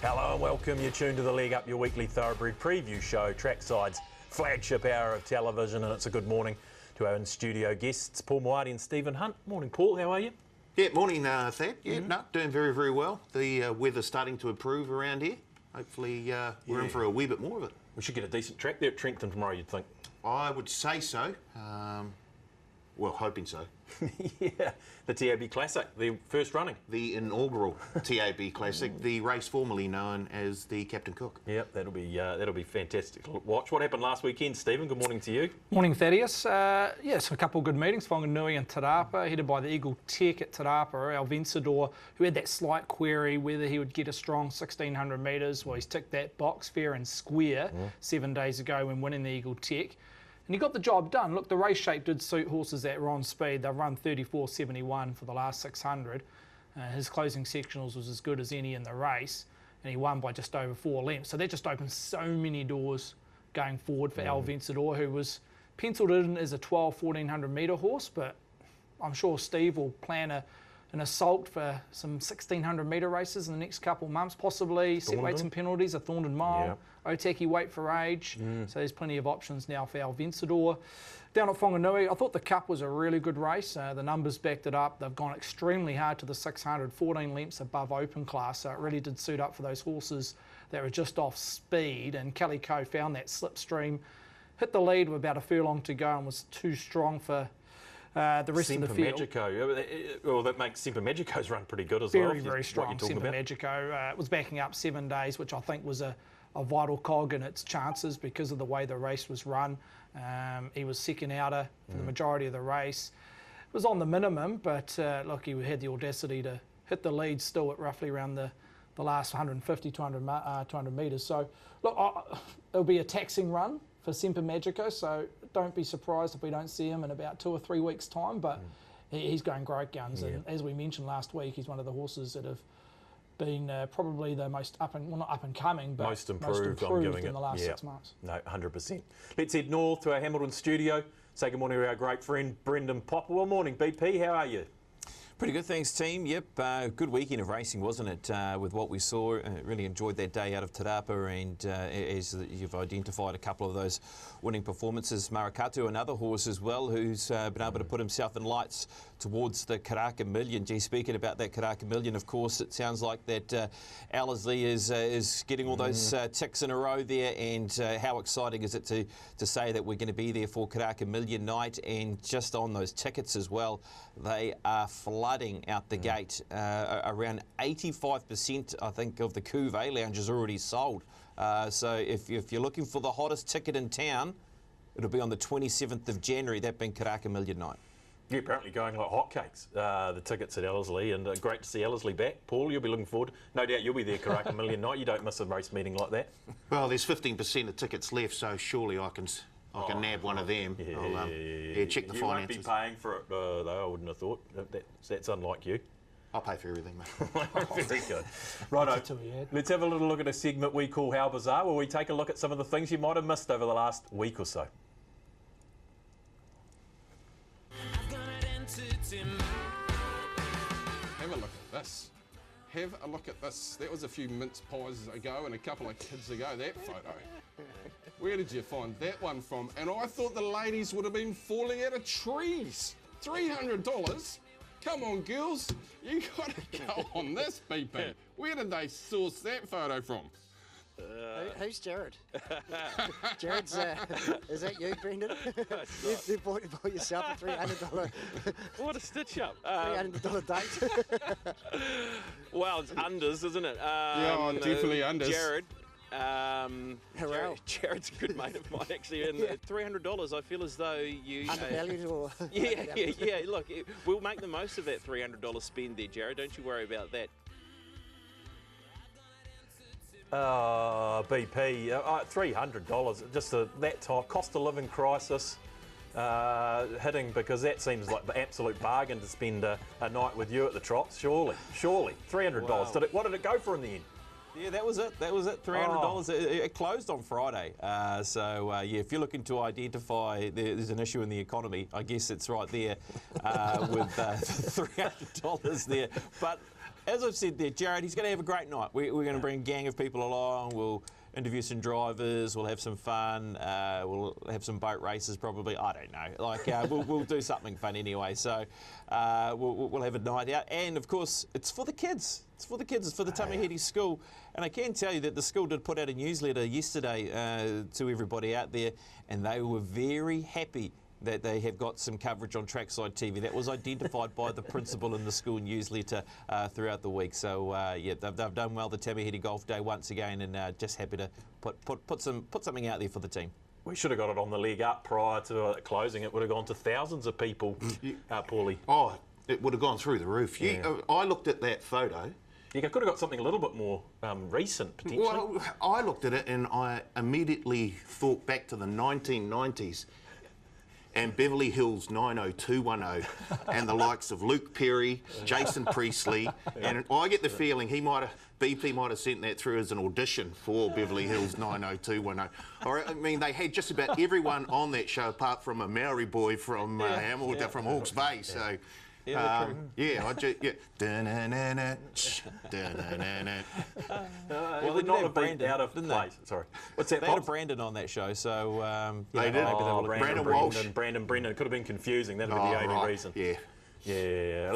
Hello and welcome. You're tuned to The Leg Up, your weekly thoroughbred preview show, Trackside's flagship hour of television, and it's a good morning to our in-studio guests, Paul Moati and Stephen Hunt. Morning, Paul. How are you? Yeah, morning, Thad. Yeah, no, doing very, very well. The weather's starting to improve around here. Hopefully, we're in for a wee bit more of it. We should get a decent track there at Trentham tomorrow, you'd think. I would say so. Well, hoping so. Yeah, the TAB Classic, the first running. The inaugural TAB Classic, the race formerly known as the Captain Cook. Yep, that'll be fantastic to watch. What happened last weekend, Stephen? Good morning to you. Morning, Thaddeus. Yes, a couple of good meetings. Whanganui and Te Rapa, headed by the Eagle Tech at Te Rapa, Al Vencedor, who had that slight query whether he would get a strong 1,600 metres. Well, he's ticked that box fair and square 7 days ago when winning the Eagle Tech. And he got the job done. Look, the race shape did suit horses that were on speed. They've run 34.71 for the last 600. His closing sectionals was as good as any in the race, and he won by just over 4 lengths. So that just opened so many doors going forward for Al Vencedor, who was penciled in as a 1,100 metre horse, but I'm sure Steve will plan an assault for some 1,600 metre races in the next couple of months, possibly set weights and penalties, a Thornton Mile, Otaki weight for age. So there's plenty of options now for Al Vencedor. Down at Whanganui, I thought the Cup was a really good race. The numbers backed it up. They've gone extremely hard to the 600, 14 lengths above open class, so it really did suit up for those horses that were just off speed. And Calico found that slipstream, hit the lead with about a furlong to go and was too strong for the rest of the field. Magico. Well, that makes Semper Magico's run pretty good as well. Very, very strong. Semper Magico was backing up 7 days, which I think was a vital cog in its chances because of the way the race was run. He was second outer for the majority of the race. It was on the minimum, but look, he had the audacity to hit the lead still at roughly around the last 150, 200 metres. So, look, it'll be a taxing run for Semper Magico, so don't be surprised if we don't see him in about 2 or 3 weeks' time, but he's going great guns. And as we mentioned last week, he's one of the horses that have been probably the most not up and coming, but most improved in the last 6 months. No, 100%. Let's head north to our Hamilton studio. Say good morning to our great friend Brendan Popplewell. Morning, BP. How are you? Pretty good, thanks, team. Yep, good weekend of racing, wasn't it, with what we saw. Really enjoyed that day out of Te Rapa, and as you've identified a couple of those winning performances. Marakatu, another horse as well, who's been able to put himself in lights towards the Karaka Million. Gee, speaking about that Karaka Million, of course, it sounds like that Ellerslie is getting all those ticks in a row there, and how exciting is it to say that we're going to be there for Karaka Million night, and just on those tickets as well, they are flooding out the gate. Around 85%, I think, of the Cuvée lounge is already sold. So if you're looking for the hottest ticket in town, it'll be on the 27th of January, that being Karaka Million night. You're apparently going like hotcakes, the tickets at Ellerslie, and great to see Ellerslie back. Paul, you'll be looking forward. No doubt you'll be there, Karaka Million night. You don't miss a race meeting like that. Well, there's 15% of tickets left, so surely I can nab one of them. Yeah, check the finances. You won't be paying for it, though, I wouldn't have thought. That's unlike you. I'll pay for everything, mate. Very good. Righto, let's have a little look at a segment we call How Bizarre, where we take a look at some of the things you might have missed over the last week or so. Have a look at this. Have a look at this. That was a few mince pies ago and a couple of kids ago, that photo. Where did you find that one from? And I thought the ladies would have been falling out of trees. $300? Come on, girls. You got to go on this, BP. Where did they source that photo from? Who's Jared? Jared's, is that you, Brendan? you bought yourself a $300. What a stitch up. $300 date. Well, it's unders, isn't it? Yeah, definitely unders. Jared. Jared's a good mate of mine, actually. And $300, I feel as though you... Undervalued or... Yeah. Look, we'll make the most of that $300 spend there, Jared. Don't you worry about that. BP, $300, just that type, cost of living crisis hitting, because that seems like the absolute bargain to spend a night with you at the Trots, surely, $300. Wow. What did it go for in the end? Yeah, that was it, $300. It closed on Friday. So if you're looking to identify there's an issue in the economy, I guess it's right there with $300 there. But as I've said there, Jared, he's going to have a great night. We're going to bring a gang of people along. We'll interview some drivers. We'll have some fun. We'll have some boat races probably. I don't know. Like we'll do something fun anyway. So we'll have a night out. And of course, it's for the kids. It's for the kids. It's for the Tamahiti school. And I can tell you that the school did put out a newsletter yesterday to everybody out there, and they were very happy that they have got some coverage on Trackside TV. That was identified by the principal in the school newsletter throughout the week. So yeah, they've done well, the Tamahiti Golf Day once again, and just happy to put something out there for the team. We should have got it on the leg up prior to closing. It would have gone to thousands of people, Paulie. Oh, it would have gone through the roof. Yeah. I looked at that photo. You could have got something a little bit more recent, potentially. Well, I looked at it and I immediately thought back to the 1990s and Beverly Hills 90210 and the likes of Luke Perry, Jason Priestley, and I get the feeling BP might have sent that through as an audition for Beverly Hills 90210. I mean, they had just about everyone on that show apart from a Maori boy from Hamilton, from Hawke's Bay. So. Well, they're not a Brandon out of place. Sorry, what's that? They had a Brandon on that show, so they did. Brandon Walsh, Brandon. It could have been confusing. That'd be the only reason. Yeah.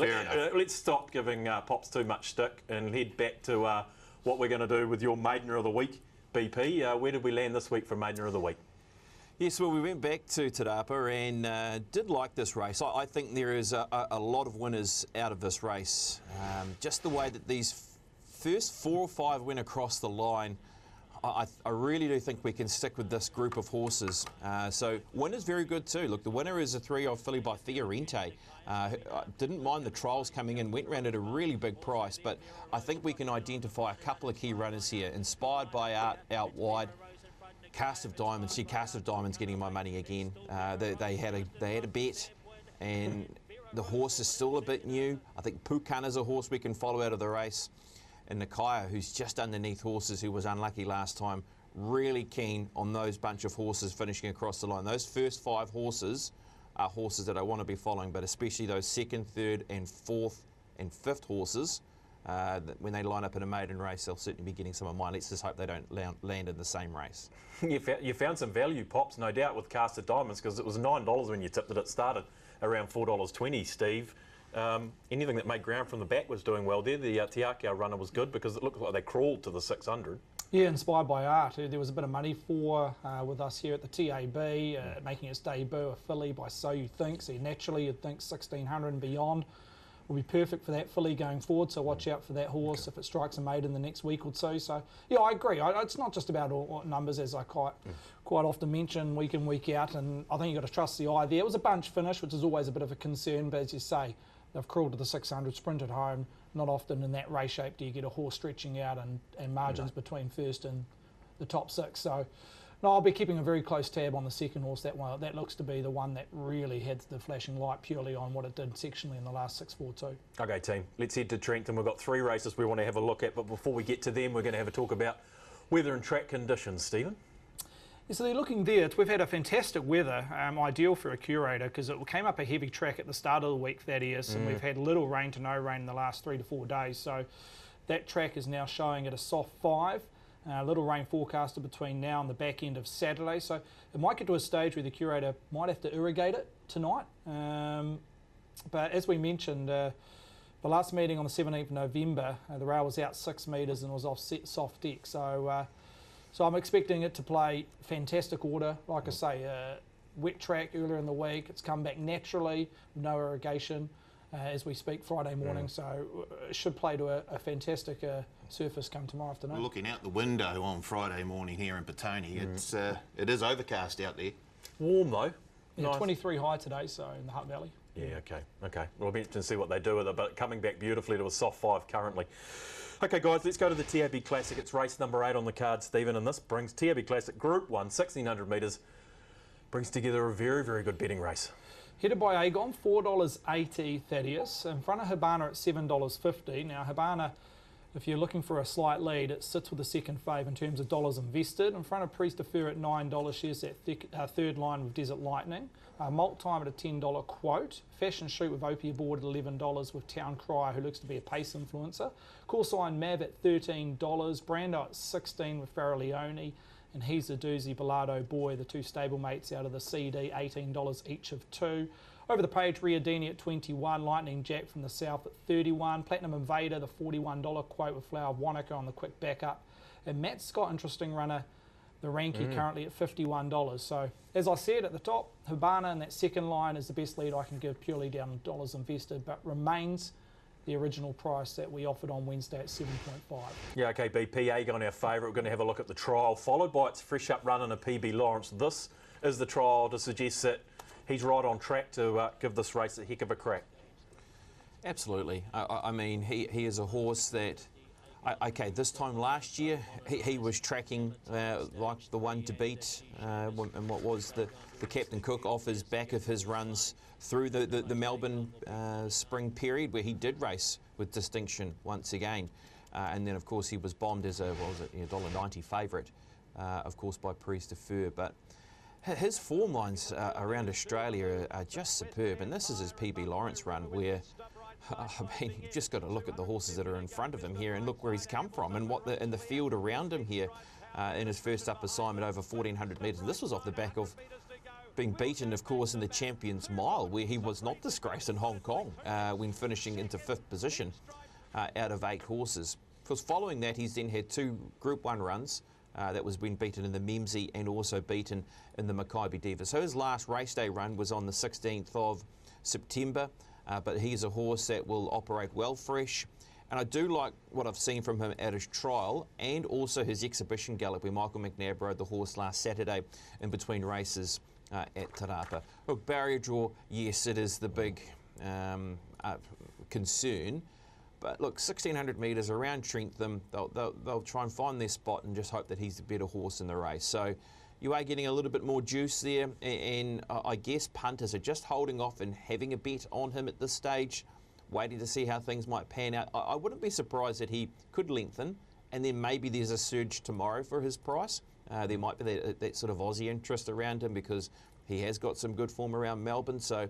Let's stop giving Pops too much stick and head back to what we're going to do with your Maidener of the Week, BP. Where did we land this week for Maidener of the Week? Yes, well, we went back to Te Rapa and did like this race. I think there is a lot of winners out of this race. Just the way that these first 4 or 5 went across the line, I really do think we can stick with this group of horses. So winner's very good too. Look, the winner is a 3-year-old filly by Fiorente. Didn't mind the trials coming in, went round at a really big price, but I think we can identify a couple of key runners here. Inspired by Art out wide. Cast of Diamonds. Cast of Diamonds getting my money again. They had a bet, and the horse is still a bit new. I think Pukekohe's a horse we can follow out of the race. And Nakaya, who's just underneath horses, who was unlucky last time, really keen on those bunch of horses finishing across the line. Those first 5 horses are horses that I want to be following, but especially those 2nd, 3rd and 4th and 5th horses. When they line up in a maiden race, they'll certainly be getting some of mine. Let's just hope they don't land in the same race. You found some value, Pops, no doubt, with Cast of Diamonds, because it was $9 when you tipped it. It started around $4.20, Steve. Anything that made ground from the back was doing well there. The Te Akau runner was good because it looked like they crawled to the 600. Yeah, inspired by Art, who there was a bit of money for with us here at the TAB, making its debut, a filly by So You Think. So naturally you'd think 1600 and beyond will be perfect for that filly going forward, so watch out for that horse if it strikes a maiden the next week or two. So yeah, I agree. It's not just about all numbers, as I quite often mention week in, week out, and I think you've got to trust the eye there. It was a bunch finish, which is always a bit of a concern, but as you say, they've crawled to the 600, sprinted home. Not often in that race shape do you get a horse stretching out and margins between first and the top 6. So no, I'll be keeping a very close tab on the second horse. That looks to be the one that really had the flashing light purely on what it did sectionally in the last 6.42. Okay, team, let's head to Trentham. We've got 3 races we want to have a look at, but before we get to them, we're going to have a talk about weather and track conditions. Stephen? Yeah, so they're looking there. We've had a fantastic weather, ideal for a curator, because it came up a heavy track at the start of the week, Thaddeus, and we've had little rain to no rain in the last 3 to 4 days. So that track is now showing at a soft 5. Little rain forecasted between now and the back end of Saturday, so it might get to a stage where the curator might have to irrigate it tonight. But as we mentioned, the last meeting on the 17th of November, the rail was out 6 metres and was off soft deck. So I'm expecting it to play fantastic order. Like I say, wet track earlier in the week. It's come back naturally, no irrigation as we speak Friday morning. So it should play to a fantastic surface come tomorrow afternoon. Looking out the window on Friday morning here in Petone, it is overcast out there. Warm though. Yeah, nice. 23 high today, so in the Hutt Valley. Yeah, okay. Well, we'll be interested to see what they do with it, but coming back beautifully to a soft 5 currently. Okay, guys, let's go to the TAB Classic. It's race number 8 on the card, Stephen, and this brings TAB Classic Group 1, 1600 metres, brings together a very, very good betting race. Headed by Aegon, $4.80, Thaddeus. In front of Habana at $7.50. Now, Habana If you're looking for a slight lead, it sits with the second fave in terms of dollars invested. In front of Priest Defer at $9, shares that third line with Desert Lightning. Malt Time at a $10 quote. Fashion Shoot with Opie aboard at $11 with Town Crier, who looks to be a pace influencer. Call Sign Mav at $13. Brando at $16 with Farrah Leone. And He's a Doozy, Bilardo Boy, the two stablemates out of the CD, $18 each of two. Over the page, Riadini at 21, Lightning Jack from the South at 31, Platinum Invader, the $41 quote with Flower Wanaka on the quick backup, and Matt Scott, interesting runner, the Ranky currently at $51. So, as I said at the top, Habana in that second line is the best lead I can give purely down on dollars invested, but remains the original price that we offered on Wednesday at 7.5. Yeah, okay, BPA going our favourite. We're going to have a look at the trial, followed by its fresh up run in a PB Lawrence. This is the trial to suggest that he's right on track to give this race a heck of a crack. Absolutely. I mean, he is a horse that, okay, this time last year, he was tracking like the one to beat and what was the Captain Cook off his back of his runs through the Melbourne spring period, where he did race with distinction once again. And then, of course, he was bombed as a, what was it, $1.90 favourite, of course, by Priest Defer. But his form lines around Australia are just superb, and this is his PB Lawrence run where, I mean, you've just got to look at the horses that are in front of him here and look where he's come from and what in the field around him here in his first up assignment over 1,400 metres. And this was off the back of being beaten, of course, in the Champions Mile, where he was not disgraced in Hong Kong when finishing into 5th position out of 8 horses. Because following that, he's then had 2 Group 1 runs. That was when beaten in the Memsey and also beaten in the Makybe Diva. So his last race day run was on the 16th of September, but he's a horse that will operate well fresh. And I do like what I've seen from him at his trial and also his exhibition gallop, where Michael McNabb rode the horse last Saturday in between races at Te Rapa. Look, barrier draw, yes, it is the big concern. But look, 1,600 metres around Trentham, they'll try and find their spot and just hope that he's the better horse in the race. So you are getting a little bit more juice there, and I guess punters are just holding off and having a bet on him at this stage, waiting to see how things might pan out. I wouldn't be surprised that he could lengthen, and then maybe there's a surge tomorrow for his price. There might be that sort of Aussie interest around him because he has got some good form around Melbourne. So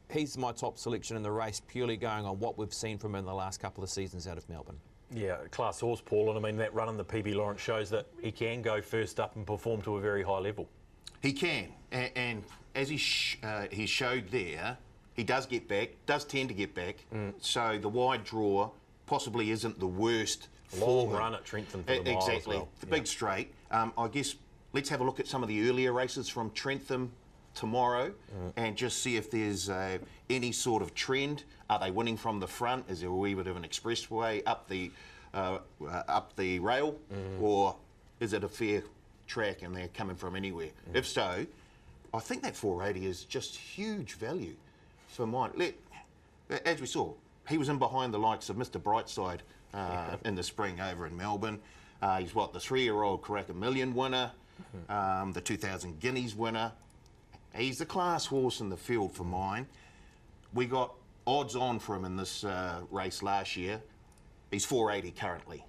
he's my top selection in the race, purely going on what we've seen from him in the last couple of seasons out of Melbourne. Yeah, class horse, Paul, and I mean that run in the PB Lawrence shows that he can go first up and perform to a very high level. He can, and as he showed there, he does get back, does tend to get back, so the wide draw possibly isn't the worst Long for him. run at Trentham for the mile exactly, as well. the big straight. I guess let's have a look at some of the earlier races from Trentham tomorrow and just see if there's any sort of trend. Are they winning from the front? Is there a wee bit of an expressway up the rail, or is it a fair track and they're coming from anywhere? If so, I think that 480 is just huge value for mine. As we saw, he was in behind the likes of Mr. Brightside in the spring over in Melbourne. He's the 3-year-old Karaka Million winner, the 2,000 Guineas winner. He's the class horse in the field for mine. We got odds on for him in this race last year. He's 480 currently.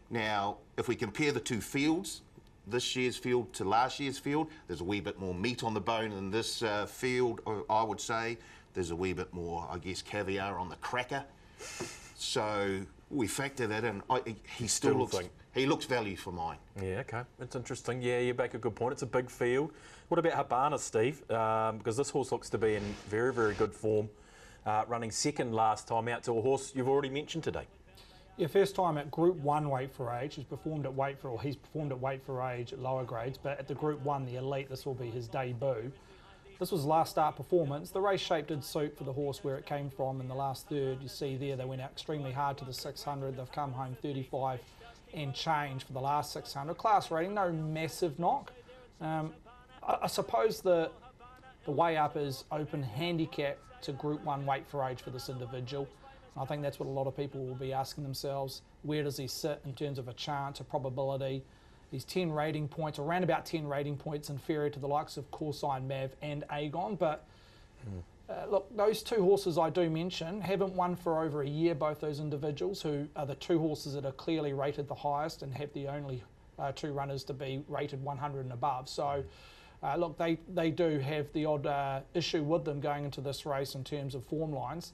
Now, if we compare the two fields, this year's field to last year's field, there's a wee bit more meat on the bone in this field, I would say. There's a wee bit more, I guess, caviar on the cracker. So we factor that in. He looks value for mine. Yeah, okay. It's interesting. Yeah, you make a good point. It's a big field. What about Habana, Steve? Because this horse looks to be in very, very good form. Running second last time out to a horse you've already mentioned today. Yeah, first time at Group 1 weight for age. He's performed at weight for age at lower grades, but at the Group 1, the elite, this will be his debut. This was last start performance. The race shape did suit for the horse where it came from in the last third. You see there, they went out extremely hard to the 600. They've come home 35 and change for the last 600. Class rating, no massive knock. I suppose the way up is open handicap to Group 1 weight for age for this individual. I think that's what a lot of people will be asking themselves. Where does he sit in terms of a chance, a probability? He's 10 rating points, around about 10 rating points inferior to the likes of Corsign, Mav and Aegon, but Look, those two horses I do mention haven't won for over a year, both those individuals, who are the two horses that are clearly rated the highest and have the only two runners to be rated 100 and above. So, look, they do have the odd issue with them going into this race in terms of form lines.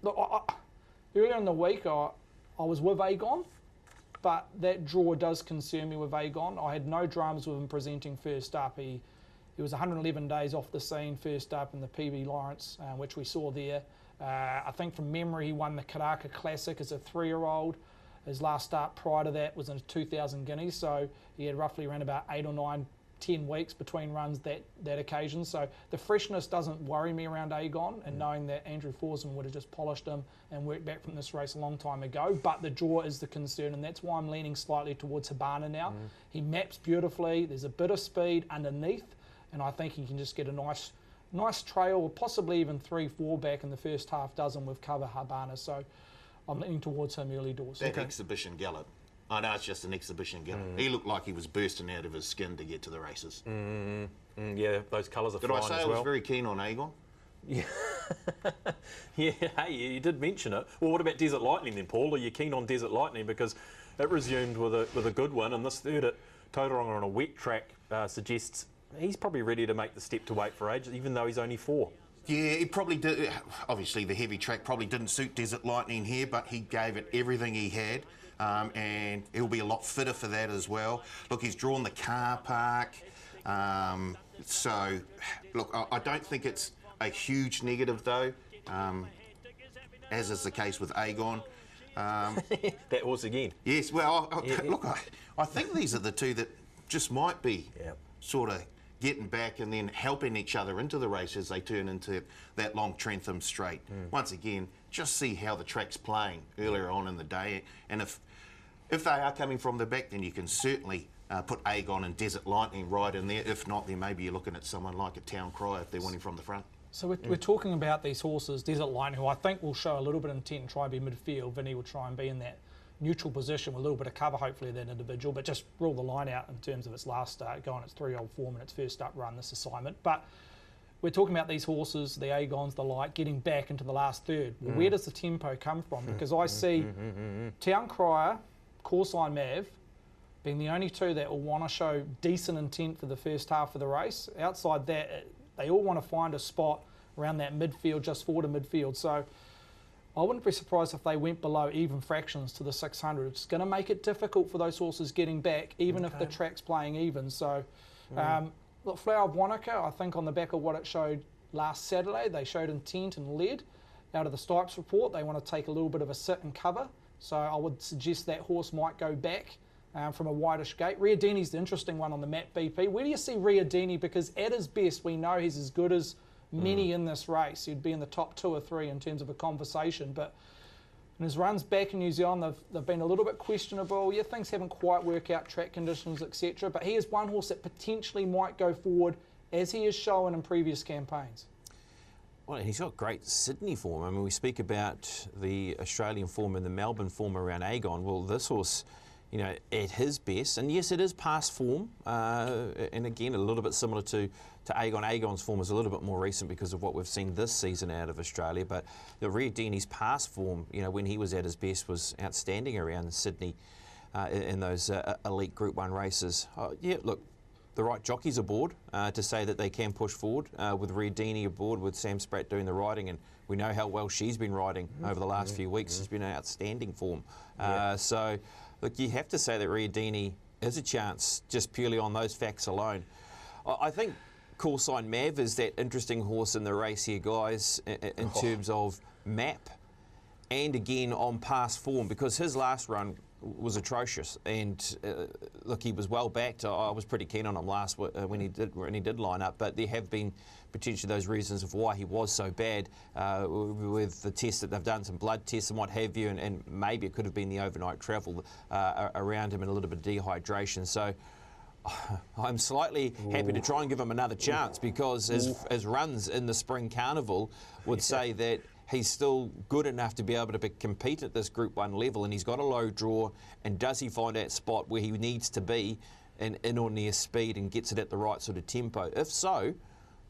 Look, earlier in the week, I was with Agon, but that draw does concern me with Agon. I had no dramas with him presenting first up. He was 111 days off the scene first up in the PB Lawrence, which we saw there. I think from memory he won the Karaka Classic as a 3-year-old. His last start prior to that was in 2,000 guineas, so he had roughly around about 8 or 9, 10 weeks between runs that occasion. So the freshness doesn't worry me around Agon, and knowing that Andrew Forsman would have just polished him and worked back from this race a long time ago. But the draw is the concern, and that's why I'm leaning slightly towards Habana now. He maps beautifully, there's a bit of speed underneath, and I think he can just get a nice trail, or possibly even 3-4 back in the first half dozen with cover Habana. So I'm leaning towards him early doors. That exhibition gallop. I know it's just an exhibition gallop. He looked like he was bursting out of his skin to get to the races. Yeah, those colours are Did fine I say as I well. was very keen on Agon? Yeah, hey, you did mention it. Well, what about Desert Lightning then, Paul? Are you keen on Desert Lightning? Because it resumed with a good win, and this third at Tauranga on a wet track suggests he's probably ready to make the step to weight for age, even though he's only 4. Yeah, he probably did. Obviously, the heavy track probably didn't suit Desert Lightning here, but he gave it everything he had, and he'll be a lot fitter for that as well. Look, he's drawn the car park, so look, I don't think it's a huge negative though, as is the case with Agon. That horse again. Yes, well, look, I think these are the two that just might be sort of getting back and then helping each other into the race as they turn into that long Trentham straight. Once again, just see how the track's playing earlier on in the day, and if they are coming from the back, then you can certainly put Agon and Desert Lightning right in there. If not, then maybe you're looking at someone like a Town Cry if they're winning from the front. So we're talking about these horses, Desert Lightning, who I think will show a little bit of intent and try and be midfield. Vinny will try and be in that neutral position with a little bit of cover, hopefully, that individual, but just rule the line out in terms of its last start, go on its 3-old form and its first up run, this assignment. But we're talking about these horses, the Agons, the like, getting back into the last third. Well, where does the tempo come from? Because I see Town Crier, Courseline Mav, being the only two that will want to show decent intent for the first half of the race. Outside that, they all want to find a spot around that midfield, just forward of midfield. So I wouldn't be surprised if they went below even fractions to the 600. It's going to make it difficult for those horses getting back, even if the track's playing even. So, look, Flower of Wanaka, I think on the back of what it showed last Saturday, they showed intent and led. Out of the Stipes report, they want to take a little bit of a sit and cover. So I would suggest that horse might go back from a wideish gate. Riadini's the interesting one on the map, BP. Where do you see Riadini? Because at his best, we know he's as good as many in this race. He'd be in the top 2 or 3 in terms of a conversation. But in his runs back in New Zealand, they've been a little bit questionable. Yeah, things haven't quite worked out, track conditions, etc. But he is one horse that potentially might go forward, as he has shown in previous campaigns. Well, he's got great Sydney form. I mean, we speak about the Australian form and the Melbourne form around Agon. Well, this horse, you know, at his best, and yes, it is past form, and again, a little bit similar to Agon. Agon's form is a little bit more recent because of what we've seen this season out of Australia, but the Riadini's past form, you know, when he was at his best, was outstanding around Sydney in those elite Group 1 races. Yeah, look, the right jockeys aboard to say that they can push forward, with Riadini aboard, with Sam Spratt doing the riding, and we know how well she's been riding over the last few weeks. She's been in outstanding form. So, look, you have to say that Riadini is a chance just purely on those facts alone. I think Courseline Mav is that interesting horse in the race here, guys, in terms of map and again on past form, because his last run was atrocious, and look, he was well backed. I was pretty keen on him last when he did line up, but there have been potentially those reasons of why he was so bad with the tests that they've done, some blood tests and what have you, and maybe it could have been the overnight travel around him and a little bit of dehydration. So I'm slightly happy to try and give him another chance, because his runs in the Spring Carnival would say that he's still good enough to be able to compete at this Group 1 level, and he's got a low draw, and does he find that spot where he needs to be in or near speed and gets it at the right sort of tempo? If so,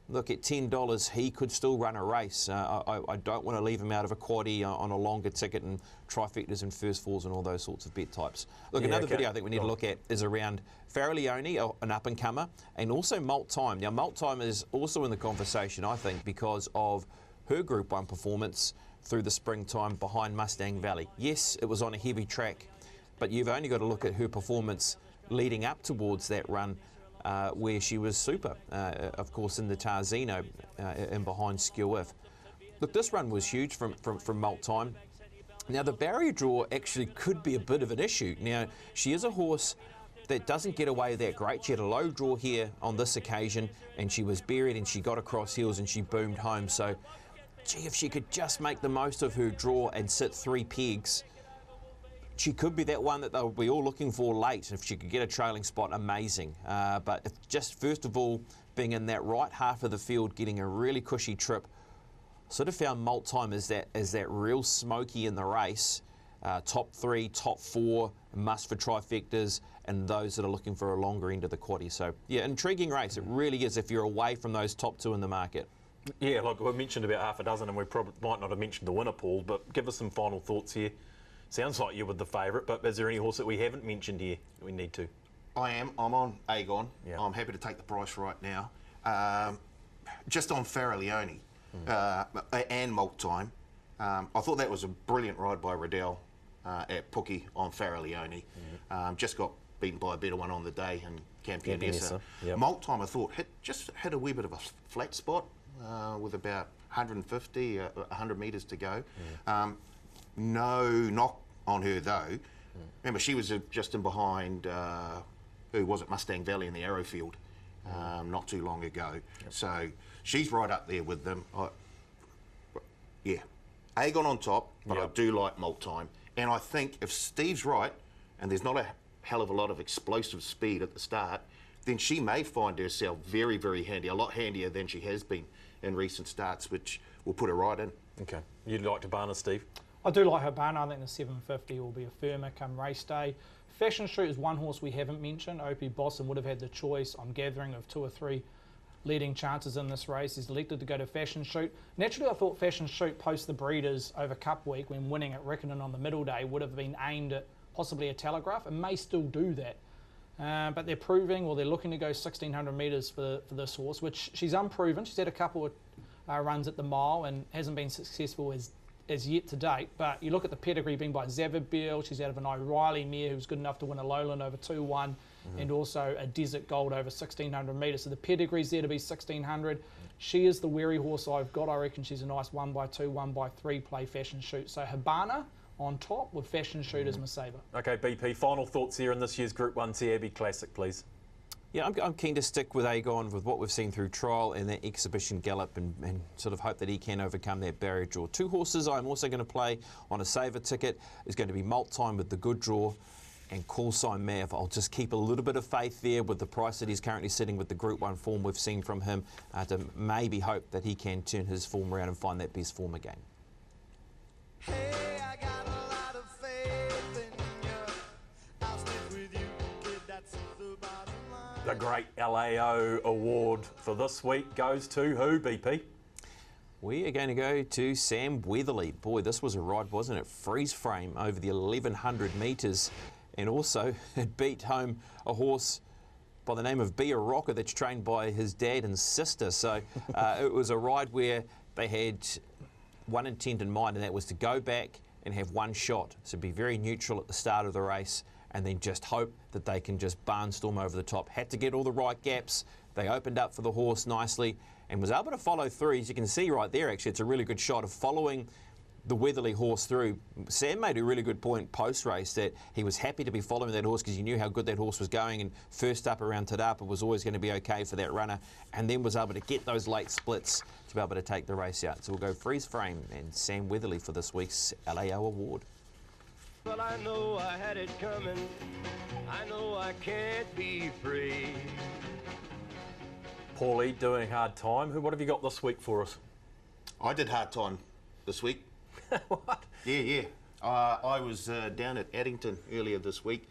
look, at $10, he could still run a race. I don't want to leave him out of a quaddie on a longer ticket and trifectas and first falls and all those sorts of bet types. Look, Yeah, another okay. video I think we need to look at is around Farrellione, an up-and-comer, and also Malt Time. Now, Malt Time is also in the conversation, I think, because of her Group 1 performance through the springtime behind Mustang Valley. Yes, it was on a heavy track, but you've only got to look at her performance leading up towards that run where she was super, of course, in the Tarzino and behind Skew If. Look, this run was huge from Malt Time. Now, the barrier draw actually could be a bit of an issue. Now, she is a horse that doesn't get away that great. She had a low draw here on this occasion, and she was buried, and she got across heels, and she boomed home. So, gee, if she could just make the most of her draw and sit 3 pegs, she could be that one that they'll be all looking for late. If she could get a trailing spot, amazing. But if just first of all, being in that right half of the field, getting a really cushy trip, sort of found Malt Time as that real smoky in the race. Top 3, top 4, must for trifectas, and those that are looking for a longer end of the quaddie. So, yeah, intriguing race. It really is if you're away from those top 2 in the market. Yeah, look, we mentioned about half a dozen, and we probably might not have mentioned the winner, Paul, but give us some final thoughts here. Sounds like you're with the favourite, but is there any horse that we haven't mentioned here that we need to? I am. I'm on Aegon. Yeah. I'm happy to take the price right now. Just on Farrellione and Malt Time, I thought that was a brilliant ride by Riddell at Pukekohe on Farrellione. Just got beaten by a better one on the day and Campionessa. Yep. Malt Time, I thought, hit a wee bit of a flat spot with about 150, 100 metres to go. No knock on her though. Remember, she was just in behind, who was it, Mustang Valley in the Arrowfield not too long ago. So she's right up there with them. Yeah, Aegon on top, but I do like Malt Time. And I think if Steve's right, and there's not a hell of a lot of explosive speed at the start, then she may find herself very, very handy, a lot handier than she has been in recent starts, which will put her right in. Okay. You'd like to barn us, Steve? I do like Habana. I think the 750 will be a firmer come race day. Fashion Shoot is one horse we haven't mentioned. Opie Boston would have had the choice, I'm gathering, of 2 or 3 leading chances in this race. He's elected to go to Fashion Shoot. Naturally, I thought Fashion Shoot post the Breeders over Cup Week when winning at Riccarton on the middle day would have been aimed at possibly a Telegraph and may still do that. But they're proving, or they're looking to go 1,600 metres for this horse, which she's unproven. She's had a couple of runs at the mile and hasn't been successful as yet to date, but you look at the pedigree being by Zavabeel. She's out of an O'Reilly mare who was good enough to win a Lowland over 2-1 and also a Desert Gold over 1,600 metres. So the pedigree's there to be 1,600. She is the wary horse I've got. I reckon she's a nice 1x2, 1x3 play Fashion Shoot. So Habana on top with Fashion Shoot as my saver. Okay, BP, final thoughts here in this year's Group 1 TAB Classic, please. Yeah, I'm keen to stick with Aegon with what we've seen through trial and that exhibition gallop and sort of hope that he can overcome that barrier draw. 2 horses I'm also going to play on a saver ticket is going to be Malt Time with the good draw and Call Sign Mav. I'll just keep a little bit of faith there with the price that he's currently sitting with the Group 1 form we've seen from him to maybe hope that he can turn his form around and find that best form again. Hey, I got a lot of faith in you. I'll stick with you, kid, that's the bottom line. The great LAO award for this week goes to who, BP? We are going to go to Sam Weatherly. Boy, this was a ride, wasn't it? Freeze frame over the 1,100 metres. And also, it beat home a horse by the name of Be a Rocker that's trained by his dad and sister. So it was a ride where they had one intent in mind, and that was to go back and have one shot. So be very neutral at the start of the race and then just hope that they can just barnstorm over the top. Had to get all the right gaps. They opened up for the horse nicely and was able to follow through. As you can see right there, actually, it's a really good shot of following the Weatherly horse through. Sam made a really good point post-race that he was happy to be following that horse because he knew how good that horse was going, and first up around Tadapa was always going to be okay for that runner, and then was able to get those late splits to be able to take the race out. So we'll go Freeze Frame and Sam Weatherly for this week's LAO award. Well, I know I had it coming. I know I can't be free. Paulie doing hard time. What have you got this week for us? I did hard time this week. What? Yeah. I was down at Addington earlier this week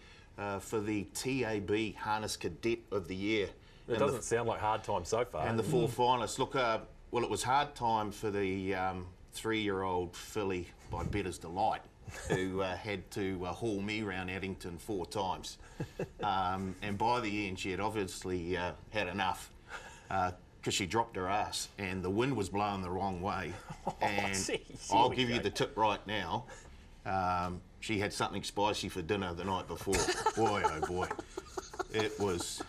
for the TAB Harness Cadet of the Year It doesn't sound like hard time so far. And the 4 finalists. Look, well, it was hard time for the 3-year-old filly by Better's Delight, who had to haul me around Addington 4 times. And by the end, she had obviously had enough because she dropped her ass and the wind was blowing the wrong way. And I'll give you the tip right now. She had something spicy for dinner the night before. Boy, oh boy. It was...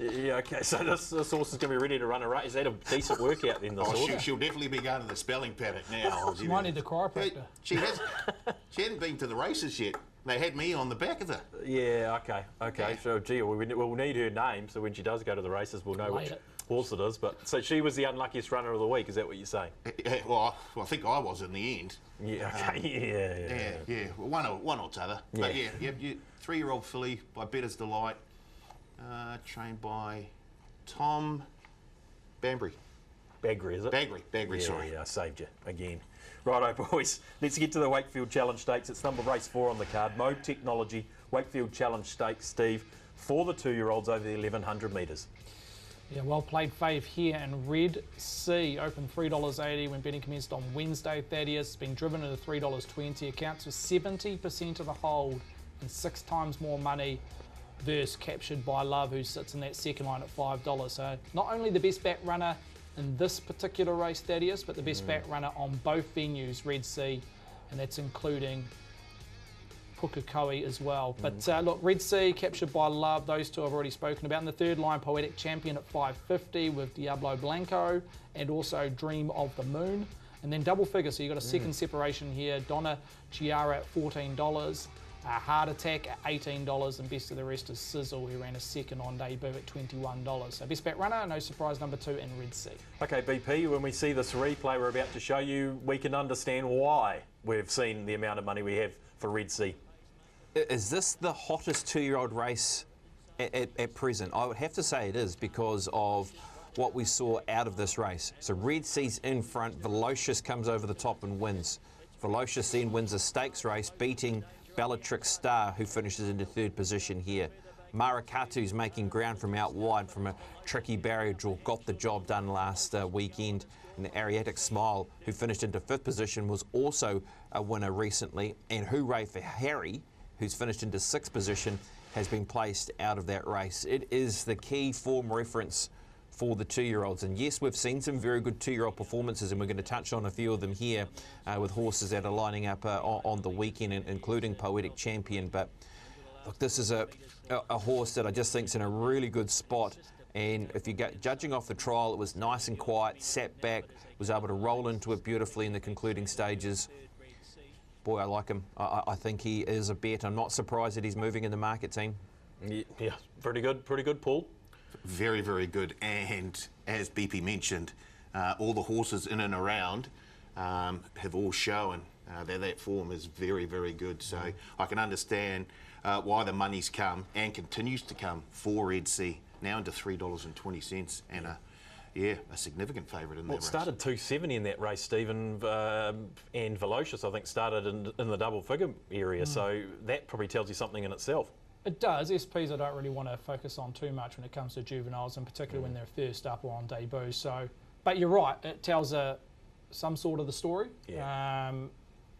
Yeah, okay, so this horse is going to be ready to run a race. Is that a decent workout then, this horse? She'll definitely be going to the spelling paddock now. She might need the chiropractor. She hadn't been to the races yet. They had me on the back of her. Yeah, okay. So, gee, we'll need her name, so when she does go to the races, we'll know which horse it is. But so she was the unluckiest runner of the week, is that what you're saying? Well, I think I was in the end. Yeah, okay, yeah. One or t'other. Yeah. But yeah, 3-year-old filly by Better's Delight, trained by Tom Bagri, is it? Bagri, sorry. Yeah, I saved you again. Righto, boys. Let's get to the Wakefield Challenge Stakes. It's number race 4 on the card. Mode Technology Wakefield Challenge Stakes, Steve, for the 2-year-olds over the 1100 metres. Yeah, well played fave here, and Red Sea opened $3.80 when betting commenced on Wednesday. Thaddeus been driven into $3.20, accounts for 70% of the hold and 6 times more money versus Captured by Love, who sits in that second line at $5. So not only the best back runner in this particular race, Thaddeus, but the best back runner on both venues, Red Sea, and that's including Pukekohe as well. But look, Red Sea, Captured by Love, those two I've already spoken about. In the third line, Poetic Champion at $5.50 with Diablo Blanco, and also Dream of the Moon. And then double figure, so you've got a second separation here. Donna Chiara at $14, Heart Attack at $18, and best of the rest is Sizzle, who ran a second on debut at $21. So best back runner, no surprise, number 2, and Red Sea. Okay, BP, when we see this replay we're about to show you, we can understand why we've seen the amount of money we have for Red Sea. Is this the hottest 2-year-old race at present? I would have to say it is, because of what we saw out of this race. So Red Sea's in front, Velocious comes over the top and wins. Velocious then wins a stakes race, beating Bellatrix Star, who finishes into 3rd position here. Marakatu's making ground from out wide from a tricky barrier draw, got the job done last weekend. And the Ariatic Smile, who finished into 5th position, was also a winner recently. And Hooray for Harry, who's finished into 6th position, has been placed out of that race. It is the key form reference for the 2-year-olds. And yes, we've seen some very good 2-year-old performances, and we're going to touch on a few of them here with horses that are lining up on the weekend, including Poetic Champion. But look, this is a horse that I just think is in a really good spot. And if you get judging off the trial, it was nice and quiet, sat back, was able to roll into it beautifully in the concluding stages. Boy, I like him. I think he is a bet. I'm not surprised that he's moving in the market, team. Yeah, pretty good, Paul. Very, very good. And as BP mentioned, all the horses in and around have all shown that form is very, very good. So I can understand why the money's come and continues to come for Red Sea, now into $3.20, and a significant favourite in that race. It started $2.70 in that race, Stephen, and Velocious, I think, started in the double figure area. So that probably tells you something in itself. It does. SPs I don't really want to focus on too much when it comes to juveniles, and particularly when they're first up or on debut. So, but you're right. It tells some sort of the story. Yeah.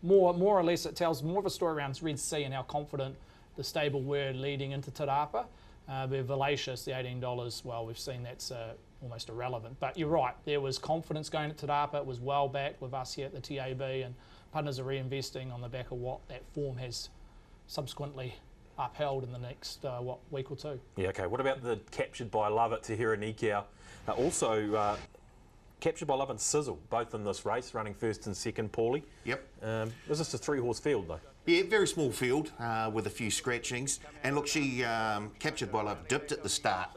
More or less, it tells more of a story around Red Sea and how confident the stable were leading into Te Rapa. But Velocious, the $18, well, we've seen that's almost irrelevant. But you're right. There was confidence going at Te Rapa. It was well backed with us here at the TAB, and punters are reinvesting on the back of what that form has subsequently upheld in the next week or two. Yeah, okay. What about the Captured by Love at Te Hira Nikau? Also, Captured by Love and Sizzle, both in this race, running 1st and 2nd, Paulie. Yep. Was this a 3-horse field, though? Yeah, very small field with a few scratchings. And look, she, Captured by Love, dipped at the start,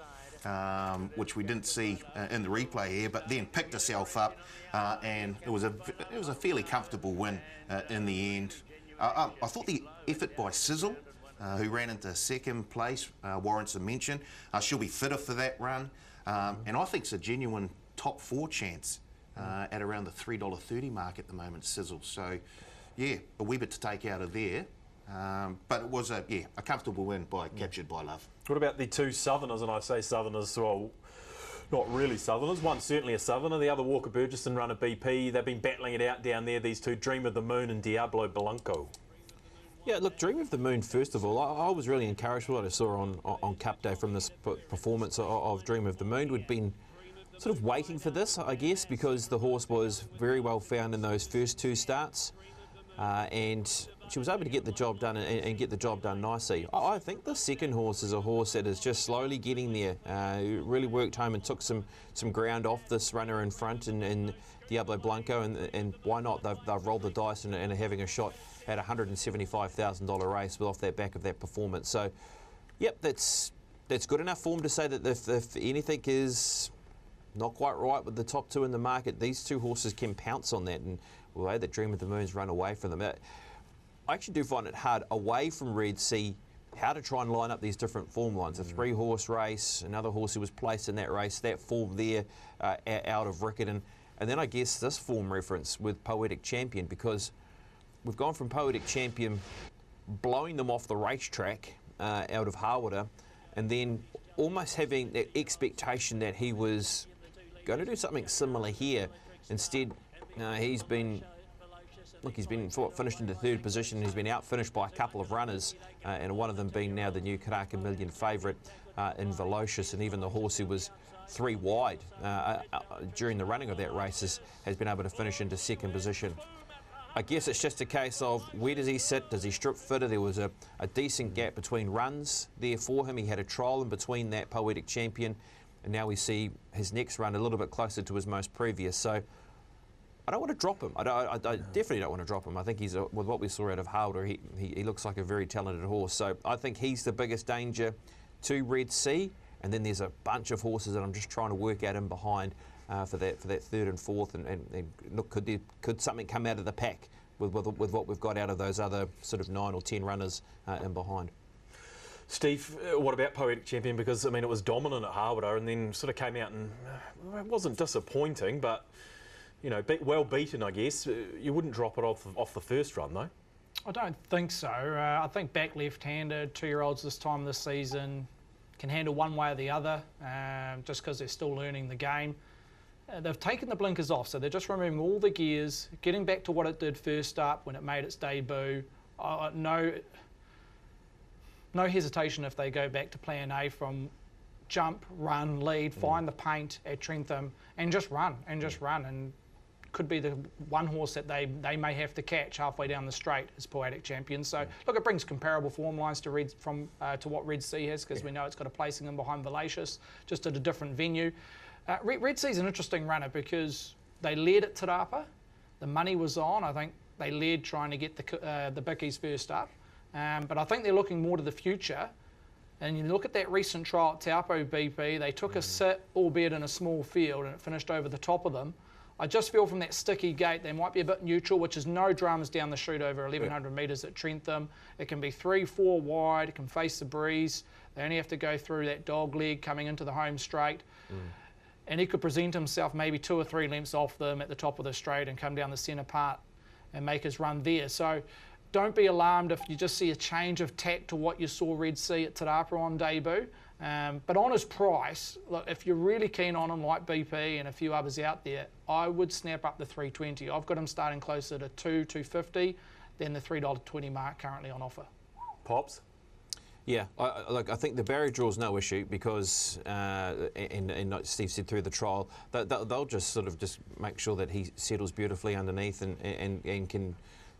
which we didn't see in the replay here, but then picked herself up, and it was a fairly comfortable win in the end. I thought the effort by Sizzle, who ran into 2nd place, warrants a mention. She'll be fitter for that run, and I think it's a genuine top 4 chance at around the $3.30 mark at the moment, Sizzle. So, yeah, a wee bit to take out of there. But it was a comfortable win captured by Love. What about the two Southerners? And I say Southerners, well, not really Southerners. One certainly a Southerner, the other Walker Burgesson runner BP. They've been battling it out down there, these two, Dream of the Moon and Diablo Blanco. Yeah, look, Dream of the Moon, first of all, I was really encouraged with what I saw on Cup Day from this performance of Dream of the Moon. We'd been sort of waiting for this, I guess, because the horse was very well found in those first two starts. And she was able to get the job done and get the job done nicely. I think the second horse is a horse that is just slowly getting there. Really worked home and took some ground off this runner in front and Diablo Blanco, and why not? They've rolled the dice and are having a shot at a $175,000 race off that back of that performance. So, yep, that's good enough form to say that if anything is not quite right with the top two in the market, these two horses can pounce on that, and the way that Dream of the Moon's run away from them. I actually do find it hard away from Red Sea how to try and line up these different form lines. A three-horse race, another horse who was placed in that race, that form there out of Riccarton, and then I guess this form reference with Poetic Champion, because we've gone from Poetic Champion blowing them off the racetrack out of Harwater, and then almost having that expectation that he was going to do something similar here. Instead, he's been finished into third position. He's been out-finished by a couple of runners, and one of them being now the new Karaka Million favourite in Velocious, and even the horse who was three wide during the running of that race has been able to finish into second position. I guess it's just a case of where does he sit? Does he strip fitter? There was a decent gap between runs there for him. He had a trial in between that Poetic Champion, and now we see his next run a little bit closer to his most previous. So I don't want to drop him. I definitely don't want to drop him. I think he's, with what we saw out of Harwater, he looks like a very talented horse. So I think he's the biggest danger to Red Sea, and then there's a bunch of horses that I'm just trying to work out in behind for that third and fourth, and look, could something come out of the pack with what we've got out of those other sort of 9 or 10 runners in behind? Steve, what about Poetic Champion? Because, I mean, it was dominant at Harwater and then sort of came out and it wasn't disappointing, but, you know, well beaten, I guess. You wouldn't drop it off the first run, though? I don't think so. I think back left-handed, 2-year-olds this time this season can handle one way or the other, just because they're still learning the game. They've taken the blinkers off, so they're just removing all the gears, getting back to what it did first up when it made its debut. No hesitation if they go back to plan A from jump, run, lead, find the paint at Trentham and just run. And could be the one horse that they may have to catch halfway down the straight as Poetic Champion. So look, it brings comparable form lines to what Red Sea has, because we know it's got a placing in behind Velocious, just at a different venue. Red Sea's an interesting runner because they led at Te Rapa. The money was on. I think they led trying to get the Bickies first up. But I think they're looking more to the future. And you look at that recent trial at Taupo BP, they took a sit, albeit in a small field, and it finished over the top of them. I just feel from that sticky gate they might be a bit neutral, which is no dramas down the chute over 1,100 metres at Trentham. It can be 3-4 wide, it can face the breeze. They only have to go through that dog leg coming into the home straight. And he could present himself maybe 2 or 3 lengths off them at the top of the straight and come down the centre part and make his run there. So don't be alarmed if you just see a change of tack to what you saw Red Sea at Te Rapa on debut. But on his price, look, if you're really keen on him like BP and a few others out there, I would snap up the 320. I've got him starting closer to $2.50 than the $3.20 mark currently on offer. Pops? Yeah, I think the barrier draw is no issue because, and like Steve said through the trial, they'll just sort of just make sure that he settles beautifully underneath and can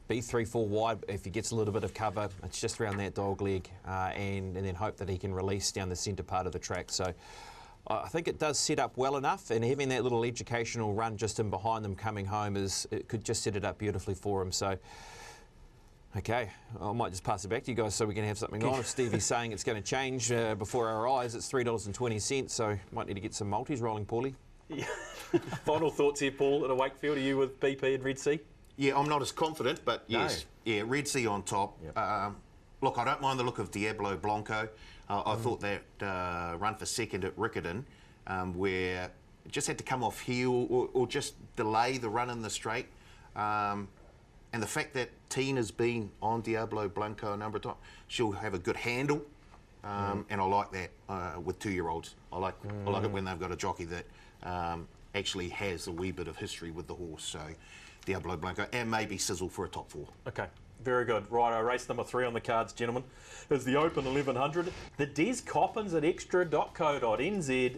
be 3-4 wide. If he gets a little bit of cover, it's just around that dog leg, and then hope that he can release down the centre part of the track. So I think it does set up well enough, and having that little educational run just in behind them coming home it could just set it up beautifully for him. So. Okay, I might just pass it back to you guys so we can have something on. If Stevie's saying it's going to change before our eyes, it's $3.20, so might need to get some multis rolling, Paulie. Yeah. Final thoughts here, Paul, at a Wakefield. Are you with BP and Red Sea? Yeah, I'm not as confident, but yes. No. Yeah, Red Sea on top. Yep. Look, I don't mind the look of Diablo Blanco. I thought that run for second at Riccarton, where it just had to come off heel or just delay the run in the straight. And the fact that Tina's been on Diablo Blanco a number of times, she'll have a good handle. And I like that with 2-year-olds. I like it when they've got a jockey that actually has a wee bit of history with the horse. So Diablo Blanco and maybe Sizzle for a top 4. Okay, very good. Righto, race number 3 on the cards, gentlemen, is the Open 1100. The Des Coppins at extra.co.nz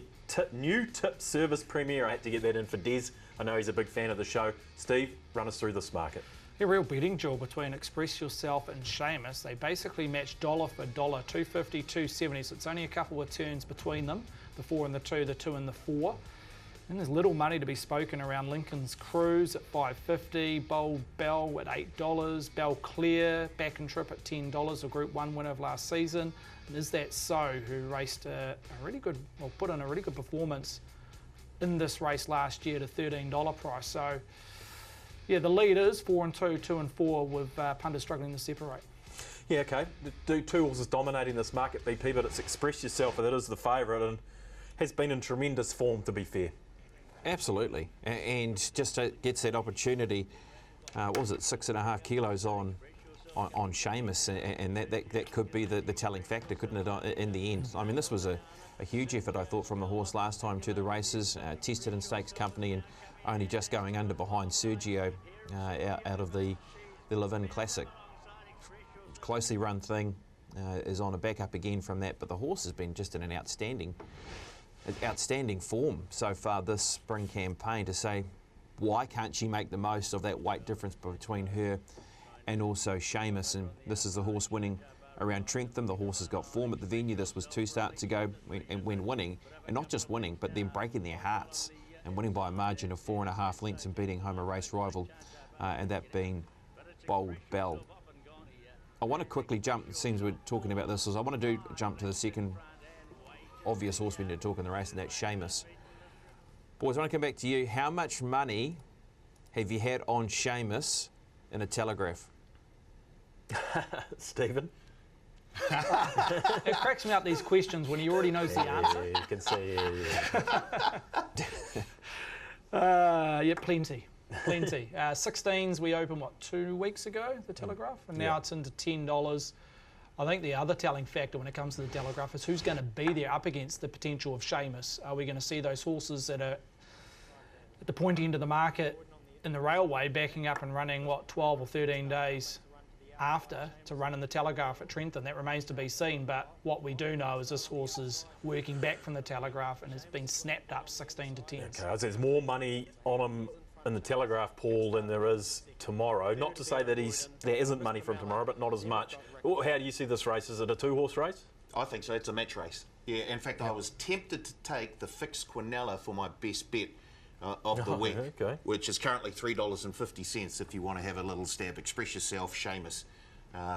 new tip service premiere. I had to get that in for Des. I know he's a big fan of the show. Steve, run us through this market. A real betting duel between Express Yourself and Seamus. They basically match dollar for dollar, 250, 270, so it's only a couple of turns between them, the 4 and the 2, the 2 and the 4. And there's little money to be spoken around Lincoln's Cruise at $5.50, Bold Bell at $8, Bell Clear back and trip at $10, a Group 1 winner of last season. And Is That So, who raced a really good, well, put in a really good performance in this race last year at a $13 price. So, yeah, the leaders 4 and 2, 2 and 4, with punters struggling to separate. Yeah, okay. The 2 horses dominating this market, BP, but it's Express Yourself that is the favourite and has been in tremendous form, to be fair. Absolutely, and just gets that opportunity. What was it, 6.5 kilos on Seamus, and that could be the telling factor, couldn't it, in the end? I mean, this was a huge effort, I thought, from the horse last time to the races, tested in stakes company and only just going under behind Sergio out of the Live-In Classic. Closely run thing, is on a back up again from that, but the horse has been just in an outstanding form so far this spring campaign, to say why can't she make the most of that weight difference between her and also Seamus. And this is the horse winning around Trentham. The horse has got form at the venue. This was 2 starts ago when winning, and not just winning but then breaking their hearts and winning by a margin of 4.5 lengths and beating home a race rival, and that being Bold Bell. I want to quickly jump, it seems we're talking about this, I want to jump to the second obvious horse we need to talk in the race, and that's Seamus. Boys, I want to come back to you. How much money have you had on Seamus in a Telegraph? Stephen? It cracks me up, these questions, when he already knows the answer. Yeah, you can see. Yeah, plenty. 16s we opened, 2 weeks ago, the Telegraph, and now it's into $10. I think the other telling factor when it comes to the Telegraph is who's going to be there up against the potential of Seamus. Are we going to see those horses that are at the point end of the market in the railway backing up and running, 12 or 13 days after to run in the Telegraph at Trentham? That remains to be seen, but what we do know is this horse is working back from the Telegraph and has been snapped up 16 to 10. Okay, so there's more money on him in the Telegraph, Paul, than there is tomorrow. Not to say that there isn't money from tomorrow, but not as much. How do you see this race? Is it a 2-horse race? I think so. It's a match race. Yeah, in fact, I was tempted to take the fixed Quinella for my best bet of the week, which is currently $3.50 if you want to have a little stab. Express Yourself, Seamus,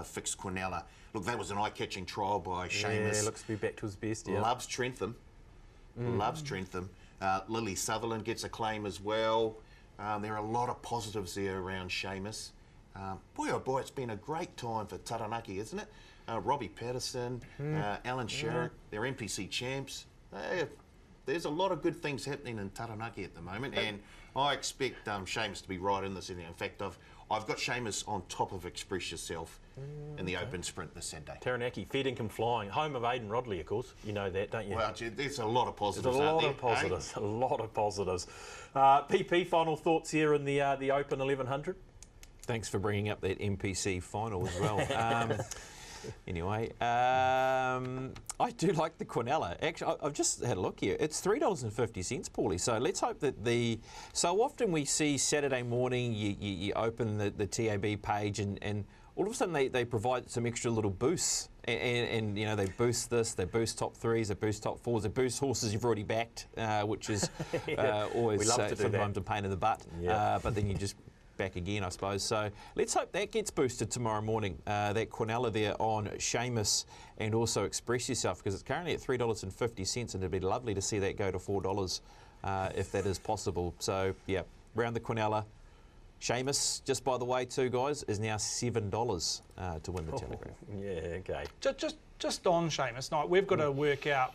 fixed Quinella. Look, that was an eye-catching trial by Seamus. Yeah, looks to be back to his best, yeah. Loves Trentham. Loves Trentham. Lily Sutherland gets a claim as well. There are a lot of positives there around Seamus. Boy, oh boy, it's been a great time for Taranaki, isn't it? Robbie Patterson, Alan Sherritt, they're NPC champs. There's a lot of good things happening in Taranaki at the moment, and I expect Seamus to be right in this. In fact, I've got Seamus on top of Express Yourself in the open sprint this Saturday. Taranaki, fair dinkum flying. Home of Aidan Rodley, of course. You know that, don't you? Well, there's a lot of positives. There's a lot of positives. PP, final thoughts here in the Open 1100? Thanks for bringing up that NPC final as well. Anyway, I do like the Quinella. Actually, I've just had a look here. It's $3.50, Paulie. So let's hope that so often we see Saturday morning, you open the TAB page and all of a sudden they provide some extra little boosts. And you know, they boost this, they boost top 3s, they boost top 4s, they boost horses you've already backed, which is always sometimes a pain in the butt. Yeah. But then you just back again, I suppose. So let's hope that gets boosted tomorrow morning. That Quinella there on Seamus, and also Express Yourself, because it's currently at $3.50, and it'd be lovely to see that go to $4 if that is possible. So yeah, round the Quinella. Seamus, just by the way, too, guys, is now $7 to win the Telegraph. Yeah, okay. Just on Seamus, we've got to work out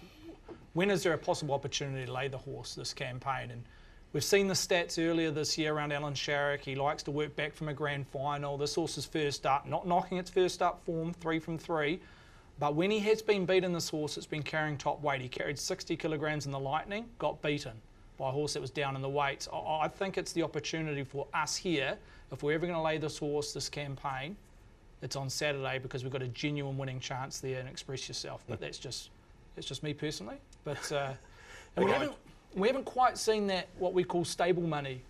when is there a possible opportunity to lay the horse this campaign, and We've seen the stats earlier this year around Alan Sharrock. He likes to work back from a grand final. This horse is first up, not knocking its first up form, 3 from 3. But when he has been beaten, this horse, it's been carrying top weight. He carried 60 kilograms in the Lightning, got beaten by a horse that was down in the weights. I think it's the opportunity for us here, if we're ever going to lay this horse this campaign, it's on Saturday, because we've got a genuine winning chance there, and Express Yourself. But that's just me personally. But and we haven't quite seen that, what we call stable money.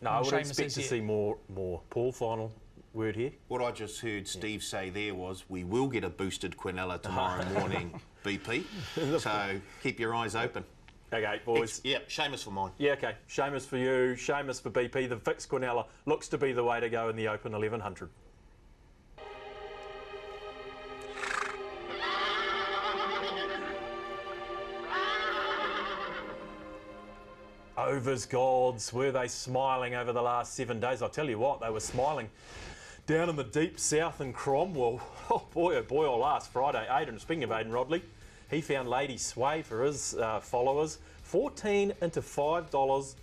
No, I would expect to see more Paul final word here. What I just heard Steve say there was, we will get a boosted Quinella tomorrow morning, BP. So keep your eyes open. Okay, boys. Seamus for mine. Yeah, okay. Seamus for you, Seamus for BP. The Vix Quinella looks to be the way to go in the Open 1100. Overs gods, were they smiling over the last 7 days? I'll tell you what, they were smiling down in the deep south in Cromwell. Oh boy, last Friday. Speaking of Aidan Rodley, he found Lady Sway for his followers. 14 into $5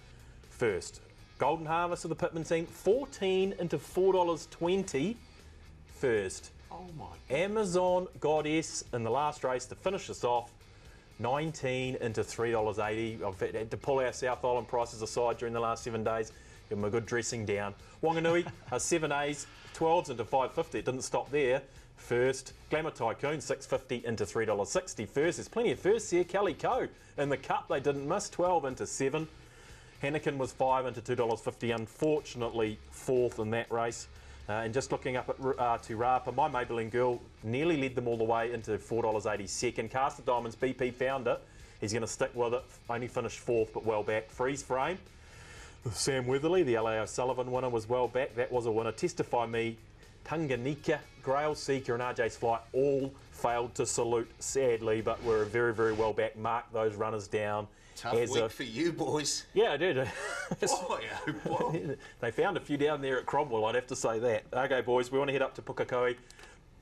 first. Golden Harvest of the Pittman team, 14 into $4.20 first. Oh my. Amazon Goddess in the last race to finish us off, 19 into $3.80. I've had to pull our South Island prices aside during the last 7 days. Give them a good dressing down. Wanganui, 7 A's, 12s into $5.50. It didn't stop there. First, Glamour Tycoon, $6.50 into $3.60 first. There's plenty of firsts here. Kelly Coe in the Cup, they didn't miss, 12 into 7. Hannikin was 5 into $2.50. Unfortunately, fourth in that race. And just looking up at to Rapa, my Maybelline Girl nearly led them all the way into $4.80 second. Cast of Diamonds, BP found it. He's going to stick with it. Only finished fourth, but well back. Freeze Frame, Sam Weatherly, the LA O'Sullivan winner, was well back. That was a winner. Testify Me, Tunganika, Grail Seeker and RJ's Flight all failed to salute, sadly, but were very, very well back. Mark those runners down. Tough week for you boys. Yeah, I did. Boy. They found a few down there at Cromwell, I'd have to say that. Okay, boys, we want to head up to Pukekohe.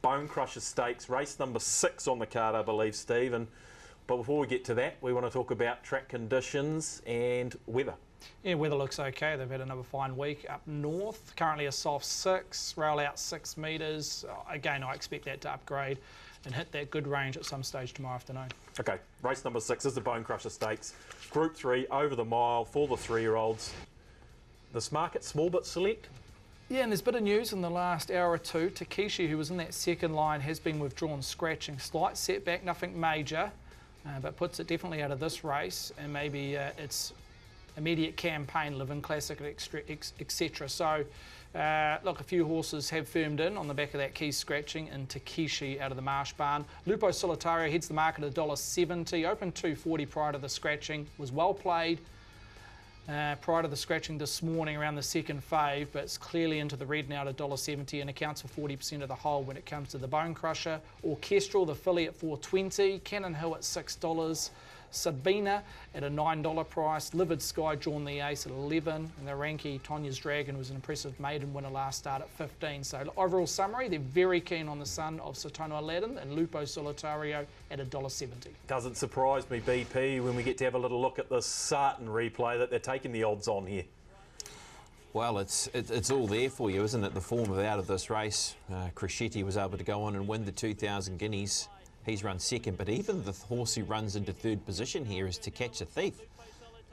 Bone Crusher Stakes, race number 6 on the card, I believe, Steve. But before we get to that, we want to talk about track conditions and weather. Yeah, weather looks okay. They've had another fine week up north. Currently a soft 6, rail out 6 metres. Again, I expect that to upgrade and hit that good range at some stage tomorrow afternoon. Okay, race number 6 is the Bone Crusher Stakes. Group 3, over the mile for the 3-year-olds. This market, small but select. Yeah, and there's a bit of news in the last hour or two. Takeshi, who was in that second line, has been withdrawn, scratching. Slight setback, nothing major, but puts it definitely out of this race, and maybe it's immediate campaign, Living Classic, etc. So, look, a few horses have firmed in on the back of that key scratching, and Takeshi out of the Marsh Barn. Lupo Solitario heads the market at $1.70, opened $2.40 prior to the scratching, was well played prior to the scratching this morning around the second fave, but it's clearly into the red now at $1.70 and accounts for 40% of the whole when it comes to the Bone Crusher. Orchestral, the filly at $4.20, Cannon Hill at $6, Sabina at a $9 price, Livid Sky drawn the ace at 11, and the Ranky Tonya's Dragon was an impressive maiden winner last start at 15. So overall summary, they're very keen on the son of Satono Aladdin and Lupo Solitario at $1.70. Doesn't surprise me, BP, when we get to have a little look at the Sarton replay that they're taking the odds on here. Well, it's all there for you, isn't it? The form of out of this race. Crescetti was able to go on and win the 2,000 guineas. He's run second, but even the horse who runs into third position here is To Catch a Thief.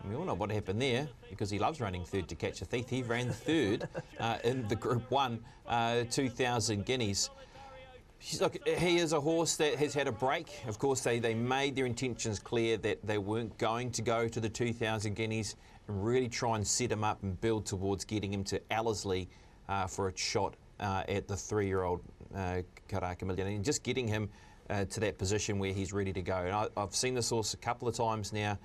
And we all know what happened there, because he loves running third, To Catch a Thief. He ran third in the Group 1 2,000 guineas. Look, he is a horse that has had a break. Of course, they made their intentions clear that they weren't going to go to the 2,000 guineas and really try and set him up and build towards getting him to Ellerslie for a shot at the 3-year-old Karaka Million, and just getting him to that position where he's ready to go. And I've seen this horse a couple of times now.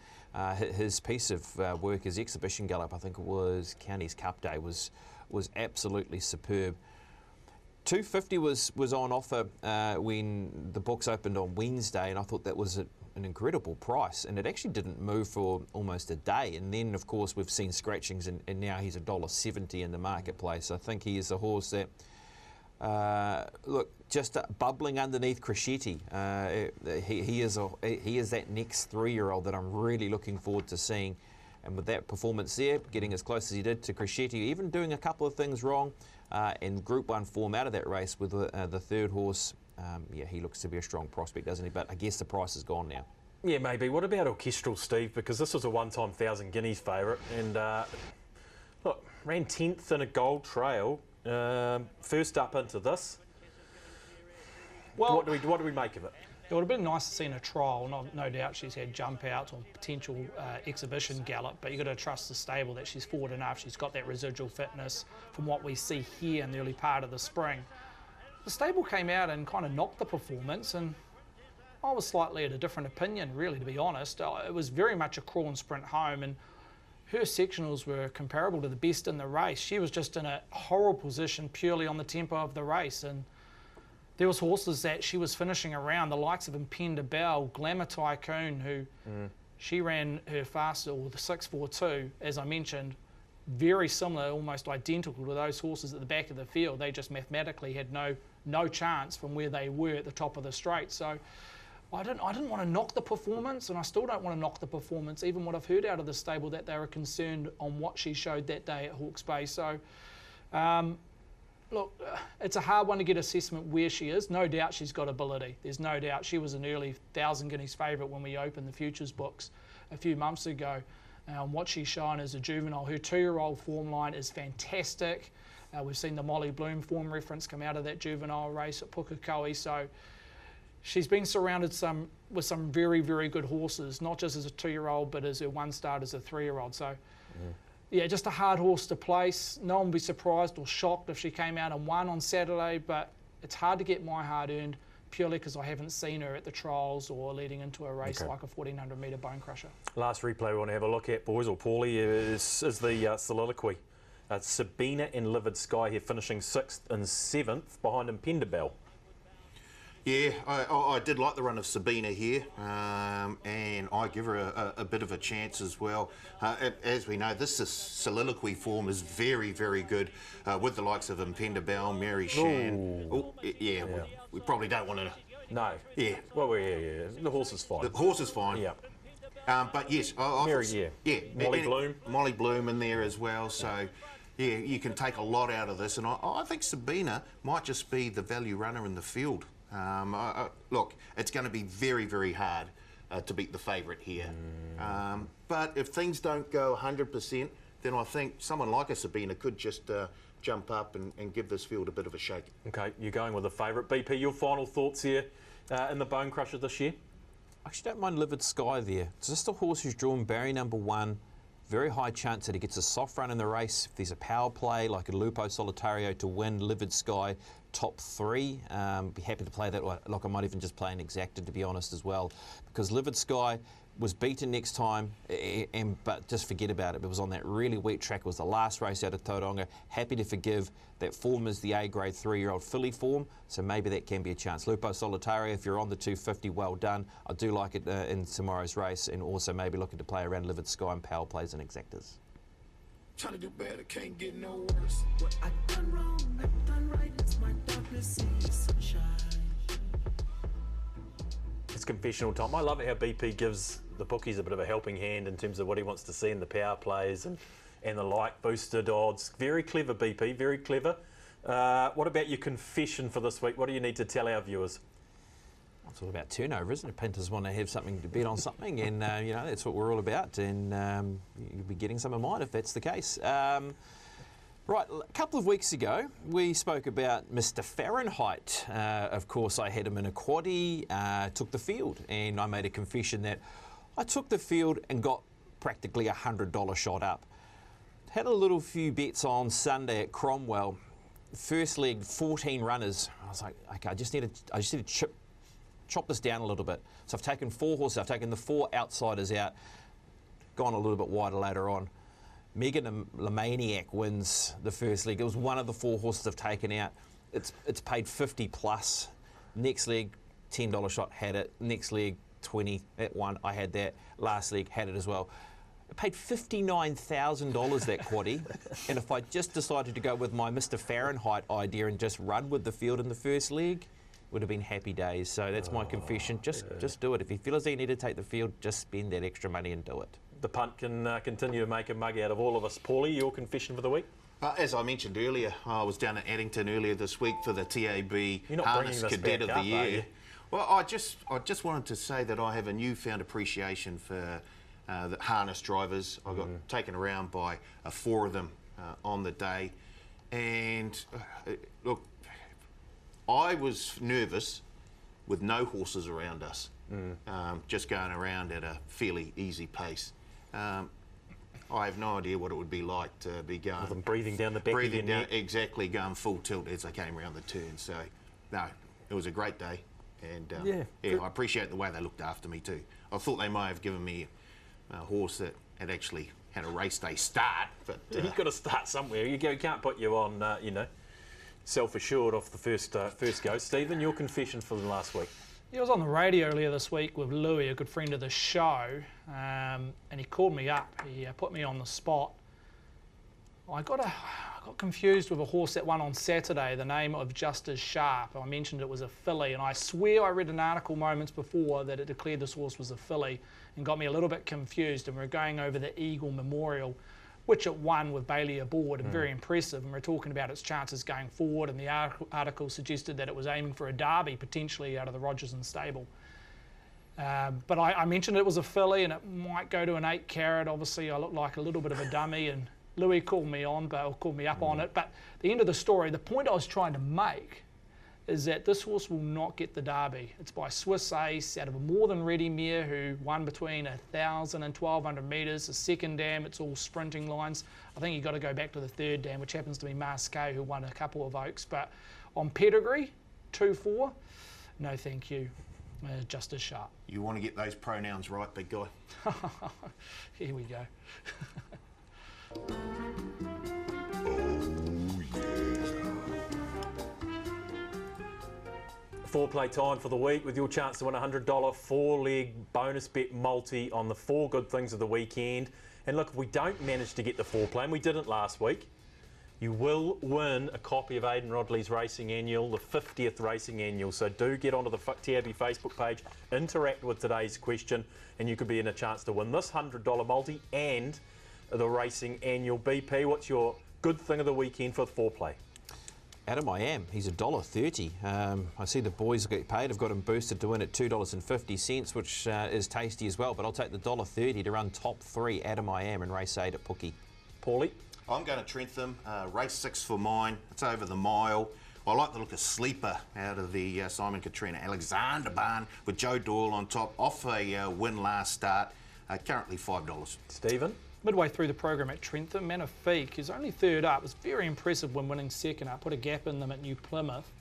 His piece of work, his exhibition gallop, I think it was Counties Cup Day, was absolutely superb. $2.50 was on offer when the books opened on Wednesday, and I thought that was an incredible price, and it actually didn't move for almost a day. And then, of course, we've seen scratchings, and now he's $1.70 in the marketplace. I think he is a horse that, look, just bubbling underneath Crescetti. He is that next 3-year-old that I'm really looking forward to seeing And with that performance there, getting as close as he did to Crescetti, even doing a couple of things wrong in Group 1 form out of that race with the third horse, yeah, he looks to be a strong prospect, doesn't he? But I guess the price is gone now. Yeah, maybe. What about Orchestral, Steve? Because this was a one-time 1,000 guineas favourite, and look, ran 10th in a Gold Trail, first up into this. Well, what do we make of it? It would have been nice to see in a trial. No doubt she's had jump outs or potential exhibition gallop, but you've got to trust the stable that she's forward enough. She's got that residual fitness from what we see here in the early part of the spring. The stable came out and kind of knocked the performance, and I was slightly at a different opinion, really, to be honest. It was very much a crawl and sprint home, and her sectionals were comparable to the best in the race. She was just in a horrible position purely on the tempo of the race, and there was horses that she was finishing around, the likes of Impenda Bell, Glamour Tycoon, who she ran her fastest, or the 6.42, as I mentioned, very similar, almost identical to those horses at the back of the field. They just mathematically had no chance from where they were at the top of the straight. So I didn't want to knock the performance, and I still don't want to knock the performance, even what I've heard out of the stable, that they were concerned on what she showed that day at Hawke's Bay. So look, it's a hard one to get assessment where she is. No doubt she's got ability. There's no doubt she was an early 1,000 guineas favourite when we opened the futures books a few months ago. What she's shown as a juvenile, her 2-year-old form line is fantastic. We've seen the Molly Bloom form reference come out of that juvenile race at Pukekohe. So she's been surrounded with some very, very good horses, not just as a 2-year-old, but as her one start as a 3-year-old. So yeah, just a hard horse to place. No one would be surprised or shocked if she came out and won on Saturday, but it's hard to get my hard earned purely because I haven't seen her at the trials or leading into a race like a 1,400 metre bone crusher. Last replay we want to have a look at, boys, or Paulie, is the soliloquy. Sabina and Livid Sky here finishing 6th and 7th behind Impenda Bell. Yeah, I did like the run of Sabina here, and I give her a bit of a chance as well. As we know, this soliloquy form is very, very good with the likes of Impenda Bell, Mary Shan. We probably don't want to. No. Yeah. Well, the horse is fine. The horse is fine. Yeah. But yes, Mary, Molly Bloom. Molly Bloom in there as well. So. Yeah, you can take a lot out of this, and I think Sabina might just be the value runner in the field. Look, it's going to be very, very hard to beat the favourite here. But if things don't go 100%, then I think someone like a Sabina could just jump up and give this field a bit of a shake. Okay, you're going with the favourite. BP, your final thoughts here in the Bone Crusher this year? I actually don't mind Livid Sky there. It's just a horse who's drawn barrier number 1. Very high chance that he gets a soft run in the race. If there's a power play like a Lupo Solitario to win, Livid Sky top 3. Be happy to play that. Like I might even just play an exacta, to be honest, as well, because Livid Sky was beaten next time, but just forget about it. It was on that really wet track. It was the last race out of Tauranga. Happy to forgive. That form is the A-grade 3-year-old filly form, so maybe that can be a chance. Lupo Solitario, if you're on the 250, well done. I do like it in tomorrow's race, and also maybe looking to play around Livid Sky and power plays and exactas. Trying to do better, can't get no worse. What I done wrong, I done right. It's my darkness in the sunshine. It's confessional time. I love it how BP gives the bookies a bit of a helping hand in terms of what he wants to see in the power plays and the like, boosted odds. Very clever, BP, very clever. What about your confession for this week? What do you need to tell our viewers? It's all about turnover, isn't it? Punters want to have something to bet on something, and that's what we're all about, and you'll be getting some of mine if that's the case. Right, a couple of weeks ago, we spoke about Mr. Fahrenheit. Of course, I had him in a quaddie, took the field, and I made a confession that I took the field and got practically $100 shot up. Had a little few bets on Sunday at Cromwell. First leg, 14 runners. I was like, okay, I just need to chop this down a little bit. So I've taken 4 horses. I've taken the 4 outsiders out, gone a little bit wider later on. Megan the Maniac wins the first leg. It was one of the 4 horses I've taken out. It's paid 50 plus. Next leg, $10 shot, had it. Next leg, 20 at 1. I had that. Last leg, had it as well. It paid $59,000 that quaddie. And if I just decided to go with my Mr. Fahrenheit idea and just run with the field in the first leg, would have been happy days. So that's my confession. Just do it. If you feel as though you need to take the field, just spend that extra money and do it. the punt can continue to make a mug out of all of us. Paulie, your confession for the week? As I mentioned earlier, I was down at Addington earlier this week for the TAB You're not Harness bringing this Cadet back of the up, are you? Year. Well, I just wanted to say that I have a newfound appreciation for the harness drivers. I got taken around by 4 of them on the day, and look, I was nervous with no horses around us, just going around at a fairly easy pace. I have no idea what it would be like to be going... With them breathing down the back of your neck. Exactly, going full tilt as I came around the turn. So, no, it was a great day. And I appreciate the way they looked after me too. I thought they might have given me a horse that had actually had a race day start. But You've got to start somewhere. You can't put you on, self-assured off the first go. Stephen, your confession for the last week? Yeah, I was on the radio earlier this week with Louis, a good friend of the show, and he called me up. He put me on the spot. I got confused with a horse that won on Saturday, the name of Justice Sharp. I mentioned it was a filly, and I swear I read an article moments before that it declared this horse was a filly and got me a little bit confused. And we're going over the Eagle Memorial, which it won with Bailey aboard, and very impressive. And we're talking about its chances going forward, and the article suggested that it was aiming for a derby, potentially out of the Rogerson stable. But I mentioned it was a filly, and it might go to an 8 carat. Obviously, I look like a little bit of a dummy, and Louis called me up on it. But the end of the story, the point I was trying to make is that this horse will not get the derby. It's by Swiss Ace out of a more than ready mare who won between 1,000 and 1,200 metres. The second dam, it's all sprinting lines. I think you've got to go back to the third dam, which happens to be Masqué, who won a couple of Oaks. But on pedigree, 2-4, no thank you. Justice Sharp. you want to get those pronouns right, big guy. Here we go. Foreplay time for the week with your chance to win a $100 4-leg bonus bet multi on the 4 good things of the weekend. And look, if we don't manage to get the foreplay, and we didn't last week, you will win a copy of Aidan Rodley's Racing Annual, the 50th Racing Annual. So do get onto the TAB Facebook page, interact with today's question, and you could be in a chance to win this $100 multi and the Racing Annual. BP, what's your good thing of the weekend for the foreplay? Adam, I am. He's $1.30. I see the boys get paid. I've got him boosted to win at $2.50, which is tasty as well. But I'll take the $1.30 to run top 3. Adam, I am in race 8 at Pukekohe. Paulie? I'm going to Trentham, race 6 for mine. It's over the mile. I like the look of Sleeper out of the Simon Katrina Alexander barn with Joe Doyle on top, off a win last start, currently $5. Stephen? Midway through the program at Trentham, Magnifique is only third up. It's very impressive when winning second up. Put a gap in them at New Plymouth.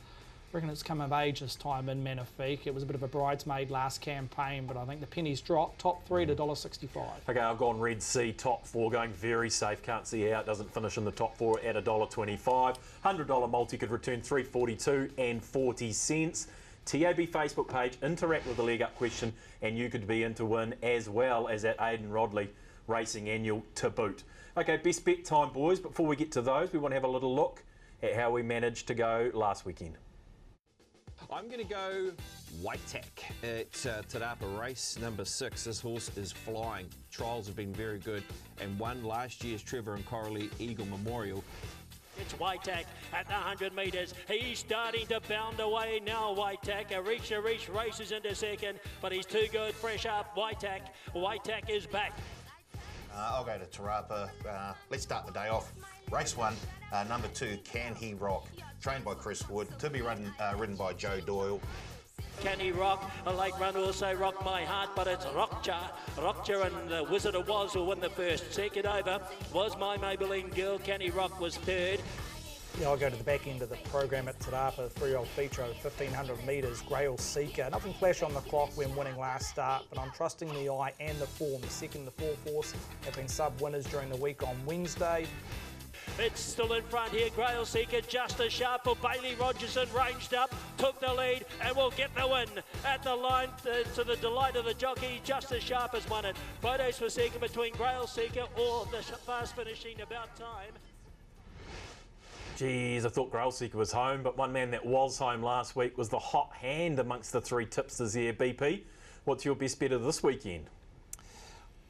I reckon it's come of age this time in Magnifique. It was a bit of a bridesmaid last campaign, but I think the pennies dropped. Top 3 to $1.65. Okay, I've gone Red Sea, top 4, going very safe. Can't see how it doesn't finish in the top 4 at $1.25. $100 multi could return $3.42 and 40 cents. TAB Facebook page, interact with the leg up question, and you could be in to win as well as that Aidan Rodley Racing Annual to boot. Okay, best bet time, boys. Before we get to those, we want to have a little look at how we managed to go last weekend. I'm going to go Waitak at Te Rapa race number 6. This horse is flying. Trials have been very good and won last year's Trevor and Coralie Eagle Memorial. It's Waitak at the 100 metres. He's starting to bound away now, Waitak. A reach races into second, but he's too good. Fresh up, Waitak. Waitak is back. I'll go to Te Rapa. Let's start the day off. Race 1, number 2, Can He Rock, trained by Chris Wood, to be ridden by Joe Doyle. Can He Rock? A late run also Rock My Heart, but it's Rockcha and the Wizard of Woz will win the first. Second over was My Maybelline Girl. Can He Rock was third. Yeah, I'll go to the back end of the program at Te Rapa, 3-year-old feature over 1,500 metres, Grail Seeker. Nothing flash on the clock when winning last start, but I'm trusting the eye and the form. The second, the 4 horse have been sub-winners during the week on Wednesday. It's still in front here, Grail Seeker, Justice Sharp for Bailey Rogerson, ranged up, took the lead and will get the win at the line to the delight of the jockey. Justice Sharp has won it. Photos for second between Grail Seeker or the fast finishing About Time. Geez, I thought Grail Seeker was home, but one man that was home last week was the hot hand amongst the 3 tipsters here. BP, what's your best bet of this weekend?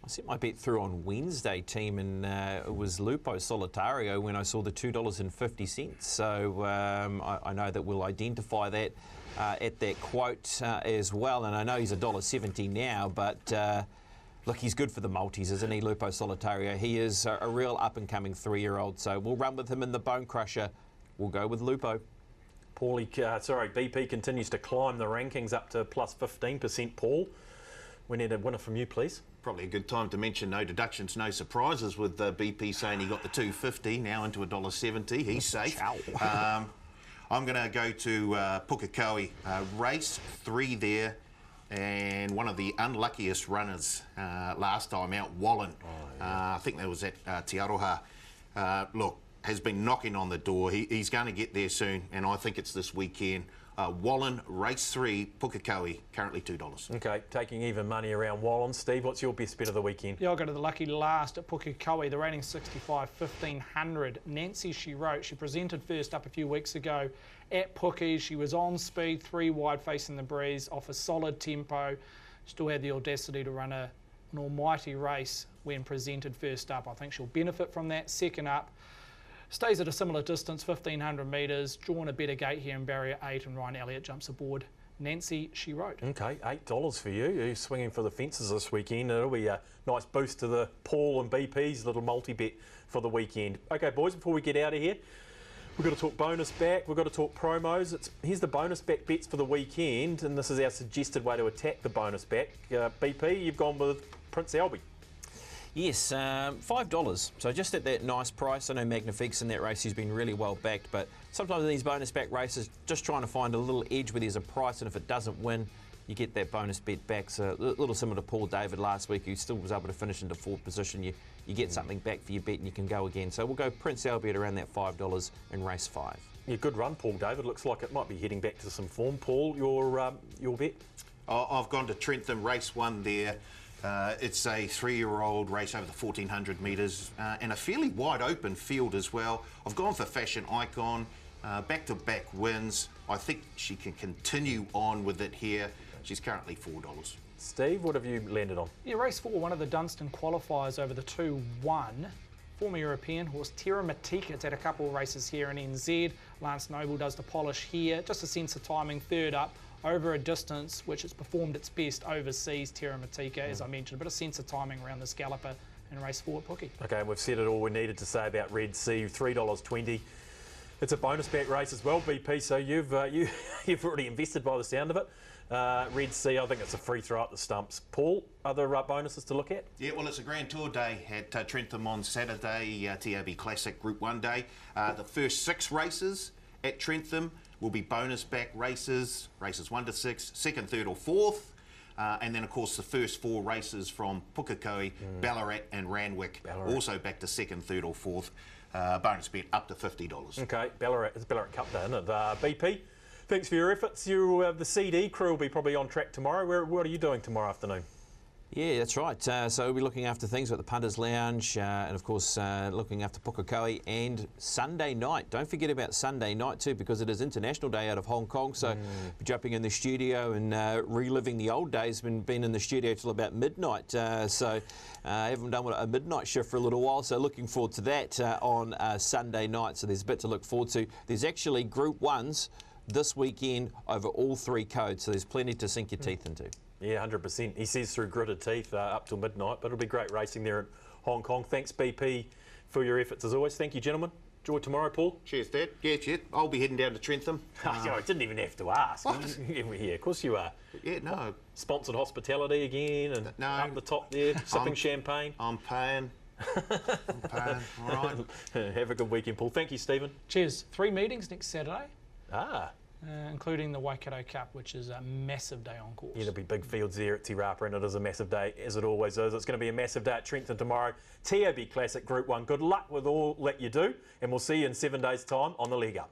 I sent my bet through on Wednesday, team, and it was Lupo Solitario when I saw the $2.50. So I know that we'll identify that at that quote as well. And I know he's $1.70 now, but look, he's good for the multis, isn't he, Lupo Solitario? He is a real up-and-coming 3-year-old. So we'll run with him in the Bone Crusher. We'll go with Lupo. BP continues to climb the rankings up to plus 15%. Paul, we need a winner from you, please. Probably a good time to mention no deductions, no surprises, with BP saying he got the $2.50, now into $1.70. He's safe. I'm going to go to Pukekohe, race 3 there, and one of the unluckiest runners last time out, Wallen. I think that was at Te Aroha. Look, has been knocking on the door. He's going to get there soon, and I think it's this weekend. Wallen, race 3, Pukekohe, currently $2. Okay, taking even money around Wallen. Steve, what's your best bet of the weekend? Yeah, I'll go to the lucky last at Pukekohe. The rating's 65, 1500. Nancy, she wrote. She presented first up a few weeks ago at Puke. She was on speed, 3 wide facing the breeze, off a solid tempo. Still had the audacity to run an almighty race when presented first up. I think she'll benefit from that. Second up, stays at a similar distance, 1,500 metres, drawn a better gate here in barrier 8, and Ryan Elliott jumps aboard. Nancy, she wrote. Okay, $8 for you. You're swinging for the fences this weekend. It'll be a nice boost to the Paul and BP's little multi-bet for the weekend. Okay, boys, before we get out of here, we've got to talk bonus back. We've got to talk promos. Here's the bonus back bets for the weekend, and this is our suggested way to attack the bonus back. BP, you've gone with Prince Albie. Yes, $5. So just at that nice price. I know Magnifique's in that race. He's been really well backed, but sometimes in these bonus back races, just trying to find a little edge where there's a price, and if it doesn't win, you get that bonus bet back. So a little similar to Paul David last week, who still was able to finish into 4th position. You get something back for your bet, and you can go again. So we'll go Prince Albie at around that $5 in race 5. Yeah, good run, Paul David. Looks like it might be heading back to some form. Paul, your bet? I've gone to Trentham, race 1 there. It's a 3-year-old race over the 1,400 metres and a fairly wide open field as well. I've gone for Fashion Icon, back-to-back wins. I think she can continue on with it here. She's currently $4. Steve, what have you landed on? Yeah, race 4, one of the Dunstan qualifiers over the 2-1. Former European horse Terra Matika. It's had a couple of races here in NZ. Lance Noble does the polish here. Just a sense of timing, 3rd up. Over a distance which has performed its best overseas, Terra Matika, as I mentioned, but a sense of timing around this galloper in race 4 at Puke. Okay, and we've said it all we needed to say about Red Sea, $3.20. It's a bonus back race as well, BP, so you've already invested by the sound of it. Red Sea, I think it's a free throw up the stumps. Paul, other bonuses to look at? Yeah, well, it's a Grand Tour day at Trentham on Saturday, TAB Classic Group 1 day. The first 6 races at Trentham will be bonus back races 1 to 6, 2nd, 3rd or 4th. And then, of course, the first 4 races from Pukekohe, Ballarat and Randwick, also back to 2nd, 3rd or 4th. Bonus bet up to $50. Okay, it's Ballarat Cup Day, isn't it? BP, thanks for your efforts. The CD crew will be probably on track tomorrow. What are you doing tomorrow afternoon? Yeah, that's right. So we'll be looking after things at the Punters Lounge and, of course, looking after Pukekohe and Sunday night. Don't forget about Sunday night too, because it is International Day out of Hong Kong. So be jumping in the studio and reliving the old days. Been in the studio till about midnight. So I haven't done a midnight shift for a little while. So looking forward to that on Sunday night. So there's a bit to look forward to. There's actually Group 1s this weekend over all 3 codes. So there's plenty to sink your teeth into. Yeah, 100%. He says through gritted teeth up till midnight, but it'll be great racing there in Hong Kong. Thanks, BP, for your efforts as always. Thank you, gentlemen. Enjoy tomorrow, Paul. Cheers, Dad. Yeah, cheers. I'll be heading down to Trentham. I didn't even have to ask. What? Yeah, of course you are. Yeah, no. Sponsored hospitality again and up the top there, sipping champagne. I'm paying. All right. Have a good weekend, Paul. Thank you, Stephen. Cheers. 3 meetings next Saturday. Including the Waikato Cup, which is a massive day on course. Yeah, there'll be big fields there at Te Rapa, and it is a massive day, as it always is. It's going to be a massive day at Trentham tomorrow. TAB Classic Group 1. Good luck with all that you do, and we'll see you in 7 days' time on the Leg Up.